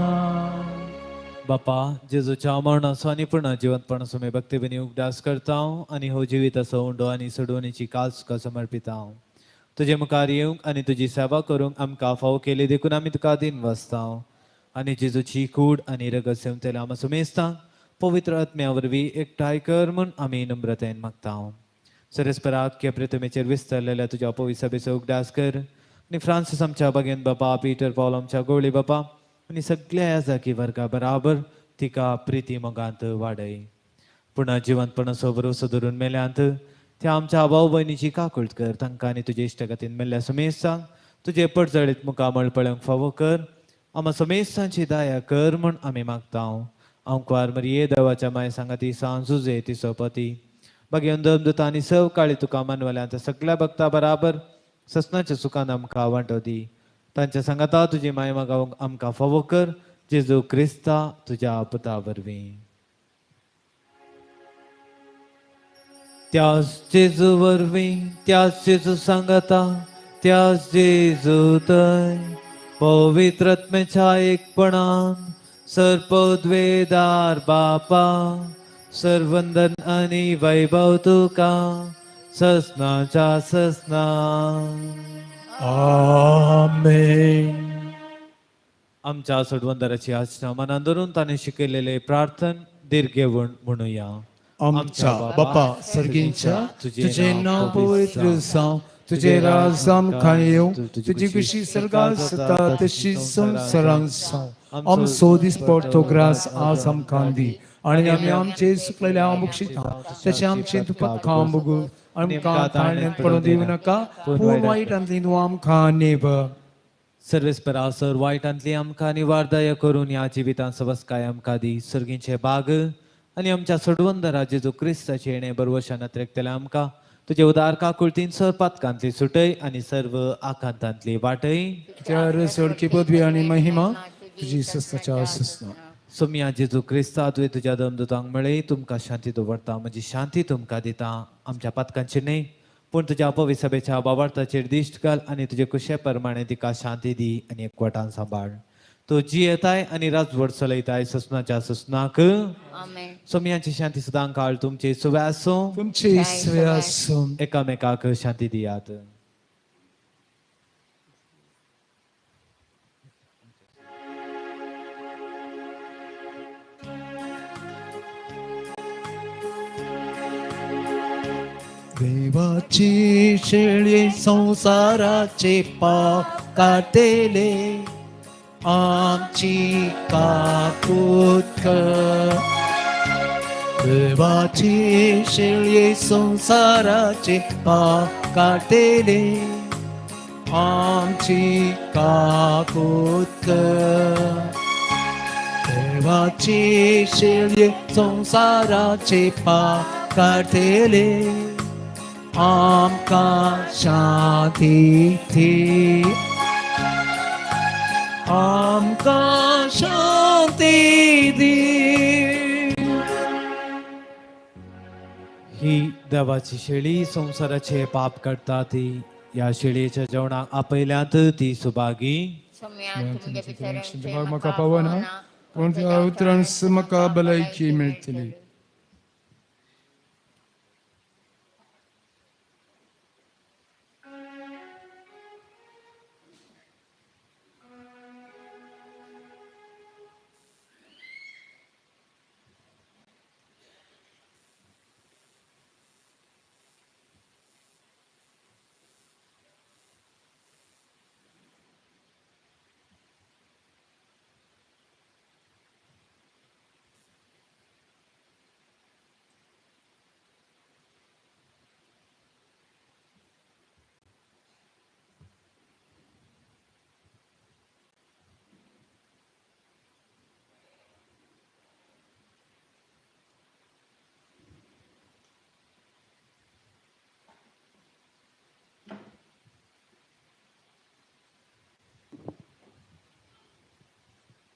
बापा जेजूच्या मरणाचो आनी पुन्हा जिवंतपणाचो मी भक्तीबनी उगडास करता आनी हो जिविताचो उंडो आनी सोडवणीची काल तुका समर्पिता. तुझे मुखार येवंक आनी तुजी सेवा करूंक आमकां फावो केली देखून आमी तुका दिन वसता आनी जेजूची कूड आनी रगत सेवतले आमचो मेस्तां पवित्र आत्म्या वरवीं एकठांय कर म्हूण आमी नम्रतेन मागता. सरस्पराक के प्रतिमेचेर विस्तरलेल्या तुज्या पवित्र सभेचो उगडास कर आनी फ्रांसीस आमच्या भगेन बापा पीटर पॉल आमच्या गवळी बापा आनी सगळ्या याजाकी वर्गा बराबर तिका प्रिती मोगांत वाडय. पुन्हा जिवंतपणाचो भरोसो धरून मेल्यांत त्या आमच्या भाऊ भयणीची काकुळट कर तांकां आनी तुजे इश्टगतीन मेल्ल्या समेस्तांक तुजे पडजळीत मुखामळ पळोवंक फावो कर. आमा समेस्तांची दया कर म्हूण आमी मागता. अंकवार मरिये देवाच्या माय सांगाती सांजुजे तिचो पती भगेन दमदूता आनी सव काळी तुका मानवल्यांत सगळ्या भक्ता बराबर ससनाच्या सुखान आमकां वांटो दी. तांच्या सांगाता तुजी माय मागोवंक आमकां फावो कर जेजू क्रिस्ता तुज्या पुता वरवीं. त्याच जेजू वरवीं त्याच जेजू सांगाता त्याच जेजू थंय पवित्र आत्म्याच्या एकपणान सर्पोद्वेदार बापा सर्वंदन आनी वैभव तुका ससनाच्या ससना. आमेन. आमच्या सोडवंदराची आचना मनान धरून ताणें शिकयलेले प्रार्थन दीर्घेवण म्हणुया. आमच्या बापा सर्गींच्या तुझे नाव पवित्र जावं, तुझे राज आमकां येवं, तुजी कशी सर्गार सता तशी संवसारांत जावं. आमचो दिसपडटो ग्रास आज आमकां दी आनी आमी आमचे सुकलेल्या मुक्षिता तशें आमचे तुका खांबगू आमकां ताळ्यांत पडूं दिवं नाका पूण वायटांतली तूं आमकां नेब. सर्वेस्परा सर वायटांतली आमकां निवारदाय करून ह्या जिवितांत सवस्काय आमकां दी. सर्गींचे बाग आनी आमच्या सोडवंदरा जेजू क्रिस्ताचे येणे बरवशान अत्रेकतले आमकां तुजे उदार काकुळतीन सर पातकांतली सुटय आनी सर्व आकांतांतली वाटय. त्यार सोडकी पदवी आनी महिमा तुजी सस्ताच्या सस्ता. सोम्या जेजू क्रिस्ता तुवें तुज्या दमदूतांक मेळय तुमकां शांती दवरता म्हजी शांती तुमकां दिता. आमच्या पातकांचेर न्हय पूण तुज्या पवित्र सभेच्या बाबार्थाचेर दिश्ट घाल आनी तुजे कुशे प्रमाणे तिका शांती दी आनी एकवटान सांबाळ. तो जियेताय आनी राजवट चलयताय ससनाच्या ससनाक. सोम्याची शांती सदां काळ तुमचे सुवासो तुमचे सयासो. एकामेकाक शांती दियात. देवाची शेळी संसाराचे पाव काटेले आमची काकूत कर. देवाची शेळी संसाराचे पाव काटेले आमची काकूत कर. देवाची शेळी संसाराचे पाव काटेले आमकां शांती दी. आमकां शांती दी. ही देवाची शेळी संसाराचे पाप करता ती या शेळयेच्या जेवणाक आपयल्यांत ती सुभागी. म्हाका पावना पूण त्या उतरान म्हाका भलायकी मेळटली.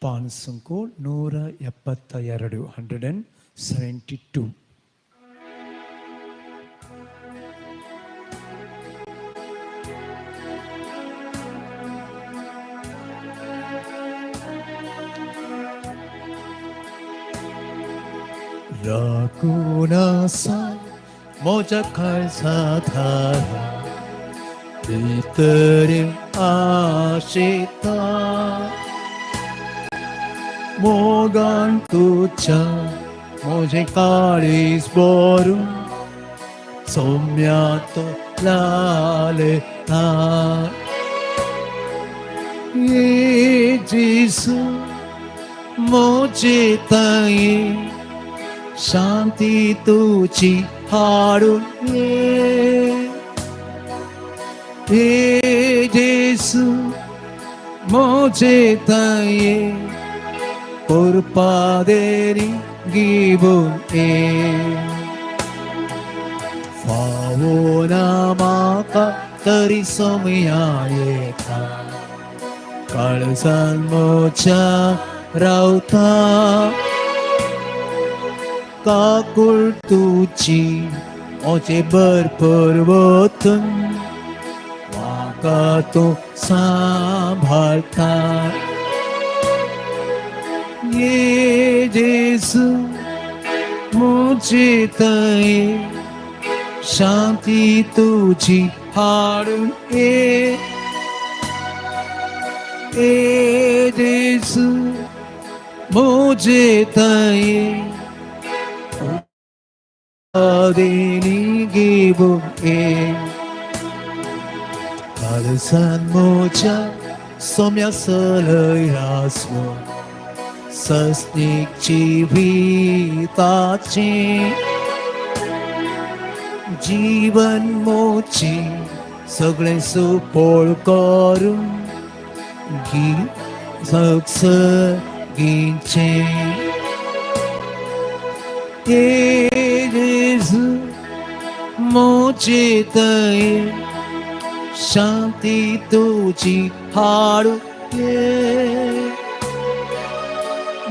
ಪಾನ್ ಸಂಖ್ಯೆ 172 172. राखून असा मोजा काळजाधारा भितरी आशेता मोगान तुझ्या मोजे काळीस बोरून सौम्यात लालता ये जिसू मोजे ताई शांती तुझी हाडून ये जेसू मोजे ताई porpaderi gibon favona maka tari somyayeka kalsan mocha rauta kakul tuci oce berperwatan maka tu sambhalta ये जेसु मुझे तय शांति तुझी हाडून ए जेसु मुझे तय देनी गिबो ए kalsan mocha somya salay rasmo सस्निक जीविताचे जीवन मोचे सगळे सुपोळ करून गी गीचे जेसू मोचे तय शांती तुझी हाडू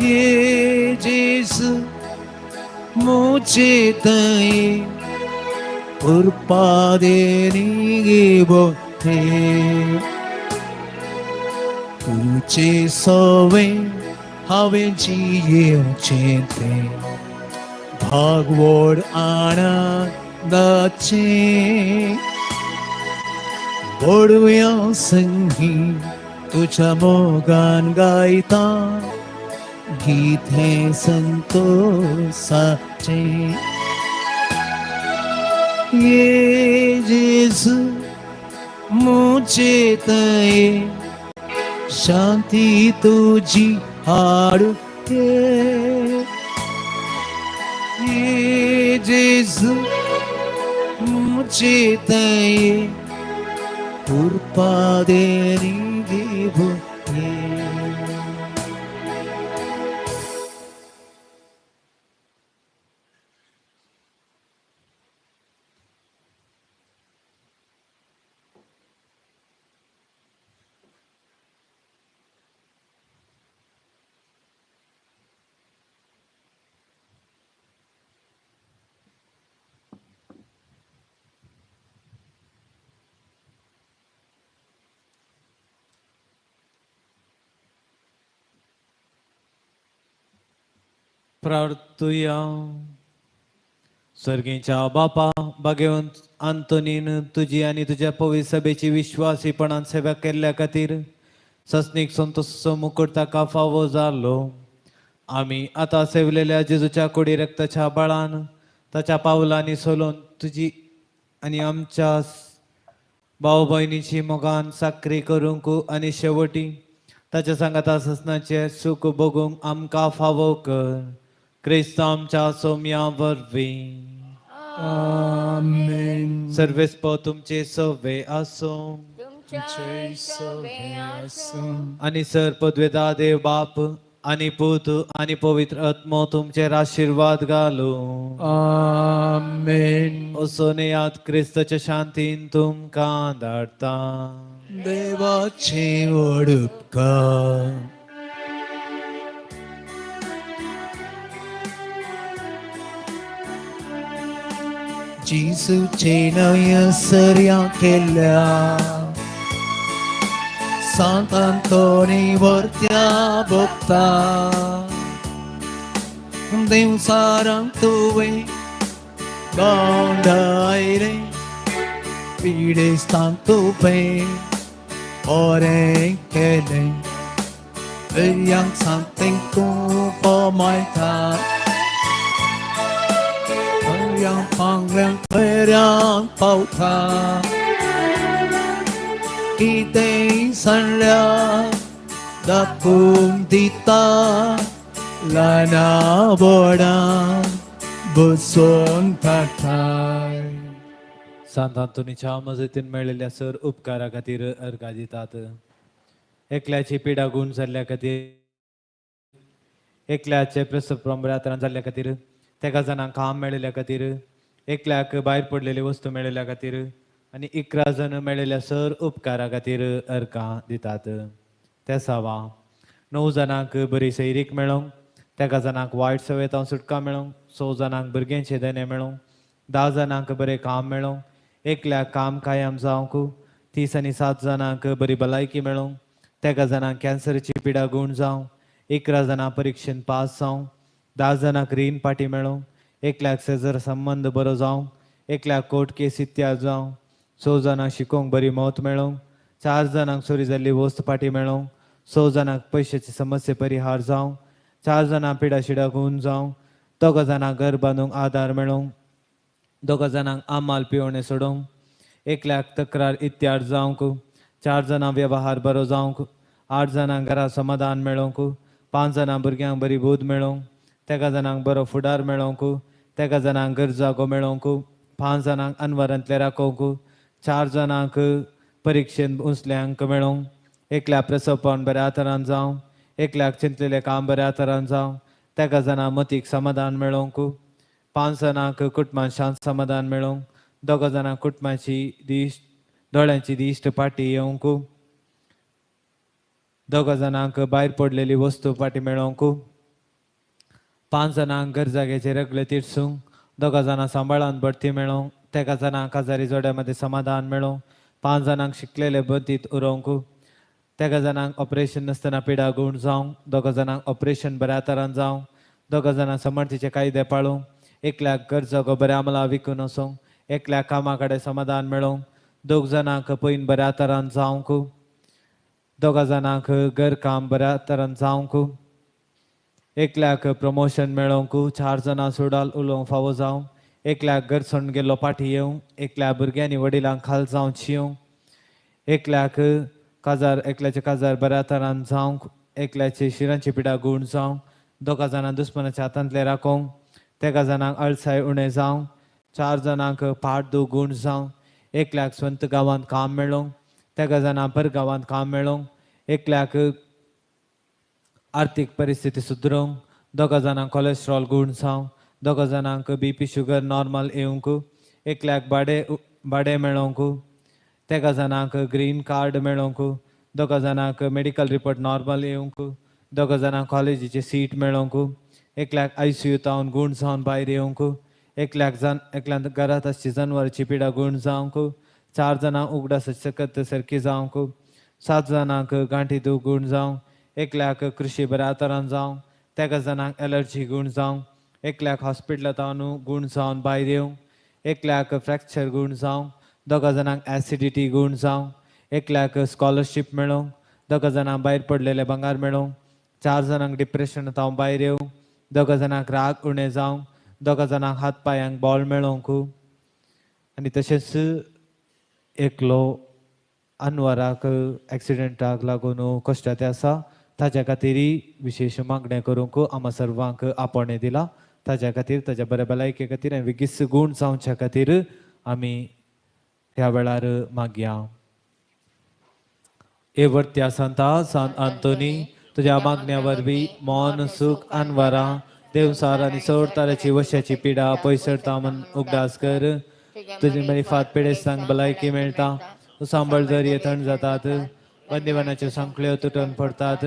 ये जेसू मुझे तय उर्पादेनी गिबो तुझे सवे हांवें जियेवचें तें भागवड आनंदाचें बोडव्या संगीत तुझ्या मोगान गायता गीत है संतोषाचे ये जेसू मुझे तय शांती तुझी हाडू ये जेसू मुझे तय उर्पादेनी गिबो प्रार्थुया. स्वर्गीच्या बापा भाग्यवंत आंतोनीन तुझी आणि तुझ्या पवित्र सभेची विश्वासीपणान सेवा केल्ल्या खातीर सस्नीक संतोषाचो मुकुट ताका फावो जालो. आमी आतां सेवलेल्या जेजूच्या कुडी रक्ताच्या बळान ताच्या पावलांनी सोलोन तुजी आनी आमच्या भाव भयणीची मोगान साखरी करूंक आनी शेवटी ताच्या सांगाता ससनाचे सुख भोगूंक आमकां फावो कर. क्रिस्त आमच्या सोम्या वरवीं. आमेन. सर्वेस्प तुमचे सवे आसो तुमचे सवे आसो. आणि सर पदवेदा देव बाप आणि पूत आणि पवित्र आत्मो तुमचेर आशीर्वाद घालो. आमेन. असोनेयात क्रिस्ताच्या शांतीन तुमकां धाडटा. देवाचे वडपकार जिसूचे नयसर्या केल्या सांत अंतोनी वर्त्या भोगता Đêm sarang tuwe Gong đời đi Vì đi sang tu về Ore kele Yang something cool for my time Yang pang yang yang bao tha Khi tên sân lea Đã cùng đi ta Là na boda Buson tatai संत अंतोनीच्या मजतीन मेळिल्ल्या sir उपकारा खातीर अर्घा दितात एकल्याची पिडा गुण जाल्ल्या खातीर एकल्याचे प्रसव प्रंबरातरान जाल्ल्या खातीर तेका जाणांक काम मेळिल्ल्या खातीर एकल्याक भायर पडलेली वस्तू मेळिल्ल्या खातीर आनी 11 जण मेळिल्ल्या सर उपकारा खातीर अर्घा दितात ते सावा 9 जाणांक बरी सैरीक मेळोंक तेका जाणांक वायट सवयेतां सुटका मेळोंक 6 जाणांक भुरग्यांचे देणे मेळोंक 10 जाणांक बरें काम मेळोंक एकल्याक काम कायम जावंक 30 आनी 7 जाणांक बरी भलायकी मेळोंक तेका जाणांक कॅन्सरची पिडा गूण जावं 11 जाणां परिक्षेन पास जावं 10 जाणांक रीण पाटी मेळोंक एकल्याक सेजर संबंद बरो जावं एकल्याक कोर्ट केस इत्याद जावं 6 जाणांक शिकोवंक बरी मौत मेळोंक 4 जाणांक चोरी जाल्ली वस्त पाटी मेळोंक 6 जाणांक पयशाची समस्या परिहार जावं 4 जाणां पिडा शिडा गूण जावं 2 जाणांक घर बांदूंक आदार मेळोंक 2 जाणांक आमाल पिवणें सोडोवंक एकल्याक तक्रार इत्याद जावंक 4 जाणां वेव्हार बरो जावंक 8 जाणांक घरा समाधान मेळोवंक 5 जाणां भुरग्यांक बरी बोध मेळोवंक तेका जाणांक बरो फुडार मेळोवंक तेका जाणांक घर जागो मेळोवंक 5 जाणांक अनवरांतले राखोवंक 4 जाणांक परिक्षेन उसले अंक मेळोवंक एकल्याक प्रसवपण बऱ्या तरान जावं एकल्याक चिंतलेलें काम बऱ्या तरान जावं तेका जाणां मतीक समाधान मेळोवंक 5 जाणांक कुटुंबान शांत समाधान मेळोवंक 2 जाणांक कुटुंबाची दिश्ट दोळ्यांची दिश्ट पाटी येवंक 2 जाणांक भायर पडलेली वस्तू पाटी मेळोवंक 5 जाणांक घर जाग्याचे रगले तिडसूंक 2 जाणां सांबाळान बढती मेळोवंक तेका जाणांक आजारी जोड्या मदें समाधान मेळोवंक 5 जाणांक शिकलेले बंदीत उरोवंक तेका जाणांक ऑपरेशन नासतना पिडा गूण जावंक 2 जाणांक ऑपरेशन बऱ्या तरान जावंक 2 जाणांक समर्थीचे कायदे पाळूंक एकल्याक घर जागो बऱ्या अमला विकून वचोंक एकल्याक कामा कडेन समाधान मेळोवंक 2 जाणांक पयन बऱ्या तरान जावंक 2 जाणांक घर काम बऱ्या तरान जावंक एकल्याक प्रमोशन मेळोवंक 4 जाणां सोडाल उलोवंक फावो जावं एकल्याक घर सोडून गेल्लो पाठी येवंक एकल्याक भुरग्यांनी वडिलांक खाल जावं चिंवंक एकल्याक काजार एकल्याचे काजार बऱ्या तरान जावंक एकल्याचे शिरांची पिडा गूण जावंक 2 जाणां दुस्मनाच्या हातांतले राखोवंक तेका जाणांक अळसाय उणें जावं 4 जाणांक पाट दू गूण जावं एकल्याक स्वंत गांवांत काम मेळोवंक तेका जाणां पर गांवांत काम मेळोवंक एकल्याक आर्थीक परिस्थिती सुदरोवंक 2 जाणांक कोलेस्ट्रॉल गूण जावं 2 जाणांक BP शुगर नॉर्मल येवंक एकल्याक भाडें मेळोवंक तेका जाणांक ग्रीन कार्ड मेळोवंक 2 जाणांक मेडिकल रिपोर्ट नॉर्मल येवंक 2 जाणांक कॉलेजीचे सीट मेळोवंक एकल्याक ICU तावन गूण जावन भायर येवंक एकल्याक घरांत आसची जनवराची पिडा गूण जावंक 4 जाणांक उगडास सकत सारकी जावंक 7 जाणांक गांठी दूख गूण जावं एकल्याक कृशी बऱ्या तरान जावं तेका जाणांक एलर्जी गूण जावं एकल्याक हॉस्पिटलांत गूण जावन भायर येवंक एकल्याक फ्रॅक्चर गूण जावं 2 जाणांक एसिडिटी गूण जावं एकल्याक स्कॉलरशीप मेळोवंक 2 जाणांक भायर पडलेले भांगार मेळोवंक 4 जाणांक डिप्रेशन तावन भायर येवंक 2 जाणांक राग उणें जावं 2 जाणांक हात पांयांक बॉल मेळोवंक आनी तशेंच एकलो अनवराक एक्सिडेंटाक लागून कश्टाते आसा ताच्या खातीर विशेष मागणें करूंक आम्हा सर्वांक आपणे दिला ताच्या खातीर ताच्या बऱ्या भलायके खातीर आनी विगीस गूण जावच्या खातीर आमी ह्या वेळार मागया हे वर्त्या सांता सांत आंतोनी तुज्या मागण्या वरवीं मोन सूख अनवरां देवसार आनी सोड ताराची वशाची पिडा पयसरता म्हण उगडास कर तुजी बरी फात पिडेस्तांक भलायकी मेळटा सांबाळ जर थंड जातात बंदिवानाच्यो सांखळ्यो तुटून पडतात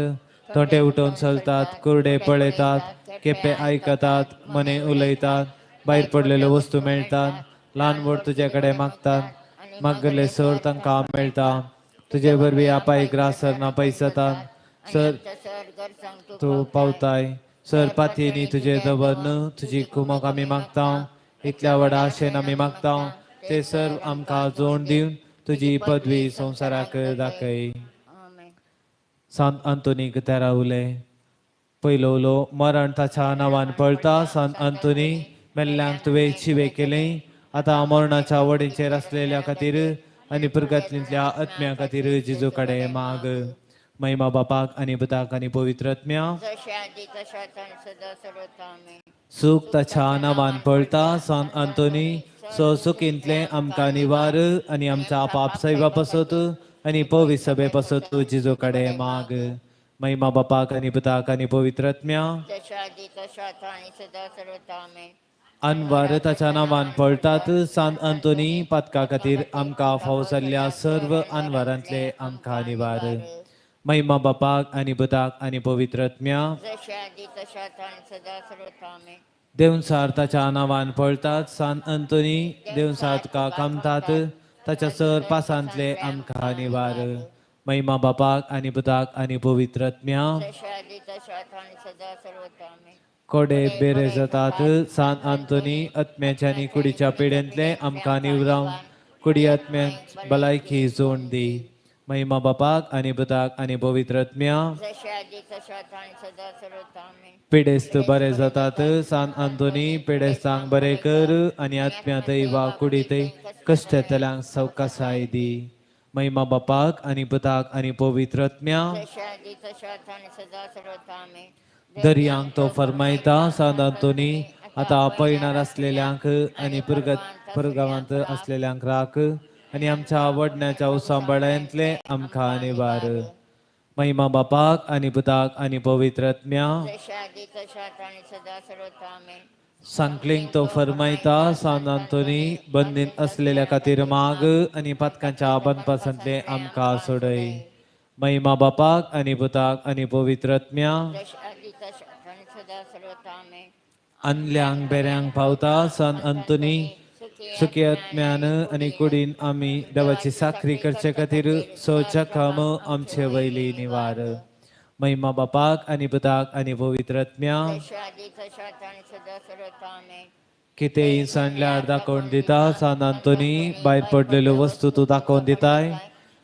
तोटे उठोवन चलतात कुरडे पळयतात केपे आयकतात मने उलयतात भायर पडलेल्यो वस्तू मेळटात ल्हान व्हड तुजे कडेन मागतात मागले सर तांकां मेळटा तुजे वरवीं आपाय ग्रासर ना पयस जातात सर तूं पावताय सर पातयेनी तुझे दवरन तुझी कुमक आमी मागतां इतल्या व्हडा आशेन आमी मागतां ते सर्व आमकां जोड दिवन तुजी पदवी संवसाराक दाखय. सांत आंतोनी तेरा उले पयलो उलो मरण ताच्या नांवान पळता. सांत आंतोनी मेल्ल्यांक तुवें शिवे केलें आतां मरणाच्या वडींचेर आसलेल्या खातीर आनी पुर्गत्लींतल्या आत्म्या खातीर जेजू कडेन माग. महिमा बापाक आनी पुताक आनी पवित्र आत्म्या सुख ताच्या नांवान पळता. सांत आंतोनी सुखींतले आमकां निवार आनी आमच्या पाप सैवा पसत आनी पवित्र सभे पसत जेजू कडेन माग. महिमा बापाक आनी पुताक आनी पवित्र आत्म्या अनवर ताच्या नांवान पळतात. सांत आंतोनी पातका खातीर आमकां फावो जाल्ल्या सर्व अनवरांतले आमकां निवार. महिमा बापाक आनी पुताक आनी पवित्र आत्म्या देवसार ताच्या नांवान पळतात. सांत आंतोनी देवसार तुका कामतात ताच्या सर पासांतले आमकां निवार. महिमा बापाक आनी पुताक आनी पवित्र आत्म्या कोडे बेरे जातात. सांत आंतोनी आत्म्याच्या आनी कुडीच्या पिडेंतले आमकां निवराव कुडी आत्म्यात भलायकी जोड दी. महिमा बापाक आनी पुताक आनी पवित्र आत्म्या पिडेस्त बरे जातात. सांत आंतोनी पिडेस्तांक बरे कर आनी आत्म्यातय वा कुडीतय कश्टांतल्यांक सवकासाय दी. महिमा बापाक आनी पुताक आनी पवित्र आत्म्या दर्यांक तो फरमायता. सांत आंतोनी आतां पैणार आसलेल्यांक आनी पुरगांवांत आसलेल्यांक राख आनी आमच्या वडण्याच्या उसांबळ्यांतले आमकां निवार. महिमा बापाक आनी पुताक आनी पवित्र आत्म्या सांकलींक तो फरमायता. सांत आंतोनी बंदीत असलेल्या खातीर माग आनी पातकांच्या बंदपासांतले आमकां सोडय. महिमा बापाक आनी पुताक आनी पवित्र आत्म्या अनल्यांक बेऱ्यांक पावता. सांत आंतोनी सुखी आत्म्यान आनी कुडीन आमी देवाची साखरी करचे खातीर सोचकाम आमचे वयली निवार. महिमा बापाक आनी पुताक आनी पवित्र आत्म्या कितेंय सांडल्यार दाखोवन दिता. सांत आंतोनी भायर पडलेल्यो वस्तू तूं दाखोवन दिताय.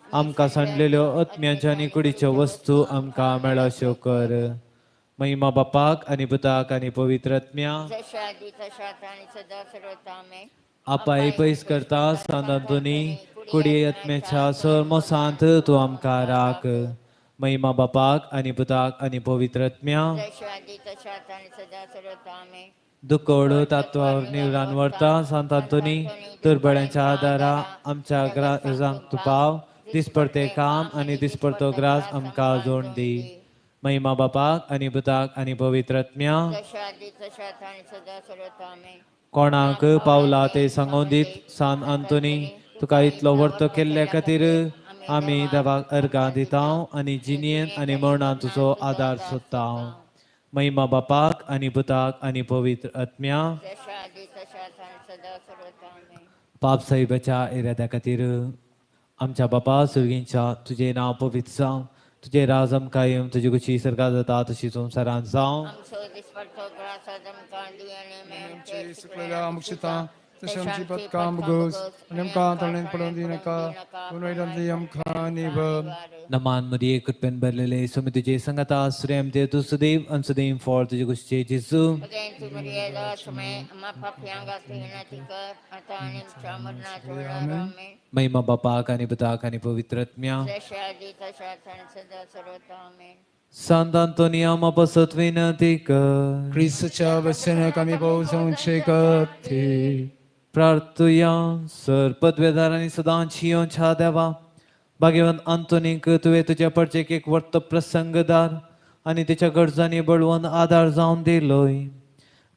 आमकां सांडलेल्यो आत्म्याच्यो आनी कुडीच्यो वस्तू आमकां मेळोश्यो कर. महिमा बापाक आनी पुताक आनी पवित्र आत्म्या आपाय पयस करता. सांत आंतोनी कुडी आत्म्याच्या सर मोसांत तूं आमकां राख. महिमा बापाक आनी पुताक आनी पवित्र आत्म्या दुकोड तात्वावर निवरान व्हरता. सांत आंतोनी दुर्बळांच्या आदारा आमच्या ग्राजांक तूं पाव. दिसपडते काम आनी दिसपडतो ग्रास आमकां जोड दी. महिमा बापाक आनी पुताक आनी पवित्र आत्म्या कोणाक पावला ते सांगोन दीत. सांत आंतोनी तुका इतलो वर्तो केल्ल्या खातीर आमी देवाक अर्गां दिता आनी जिणेंत आनी मरणांत तुजो आदार सोदता. महिमा बापाक आनी पुताक आनी पवित्र आत्म्या पाप साहिबाच्या इराद्या खातीर आमच्या बापा सुर्गींच्या तुजें नांव पवित्र जावं. तुजें राज आमकां येवं. तुजी कुशी सर्गा जाता तशी संवसारांत जावं. तशें आमची पदकां भोगोस आनी आमकां तळेंत पडोवन दिनाका पूण वयल्यान आमकां निभ. नमान मरिये कृपेन भरलेले सुमी तुजे संगता श्रेम ते तू सुदैव अन सुदैव फॉर तुझे कुशचे जेजू. महिमा बापाक आनी पुताक आनी पवित्र आत्म्या सांत आंतोनी आमा पसत विनंती कर. क्रिस्तच्या वचनाक आमी पावसूंक शकते. प्रार्थुया सर पदवेदारांनी सदांच जियोच्या देवा भाग्यवान आंतोनीक तुवें तुज्या परचेक एक वर्त प्रसंगदार आनी तेच्या गरजांनी बळवून आदार जावन दिलोय.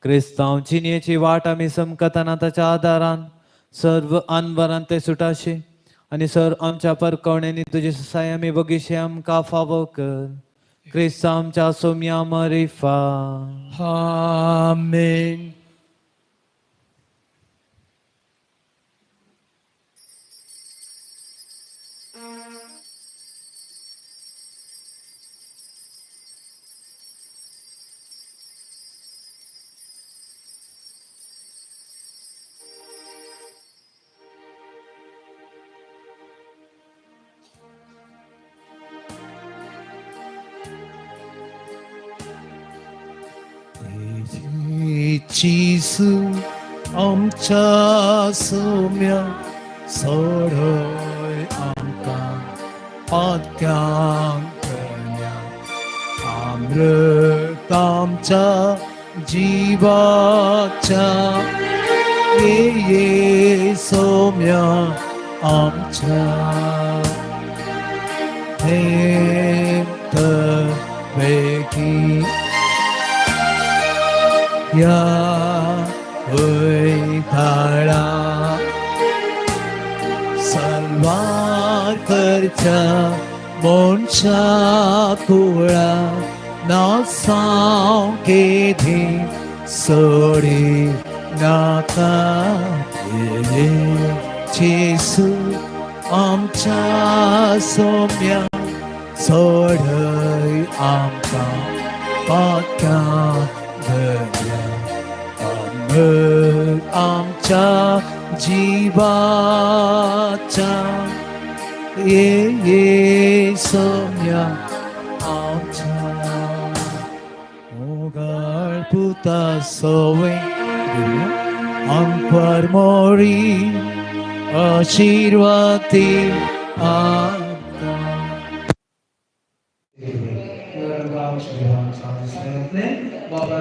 क्रिस्तांव जिणेची वाट आमी समकताना ताच्या आदारान सर्व अनवरान ते सुटाशे आनी सर आमच्या परकवण्यांनी तुजे ससाय आमी बगीशे आमकां फावो कर. क्रिस्तांव आमच्या सोम्या मरिफा. आमेन. 지수 엄차 서며 서로의 안방 헛강 그냥 아무를 땀자 집어자 예예 서며 엄차 햄터 베기 야의 달아 살var करता मोंचा कोड़ा ना सां के थे सोड़ी नाका ये जेसु आमचा सोम्या सोड़ई आमका पाका गया अमर आमचा जीवाचा ये सोम्या आमचा 오갈 puta sowe angpar mori ashirwati anta बाबा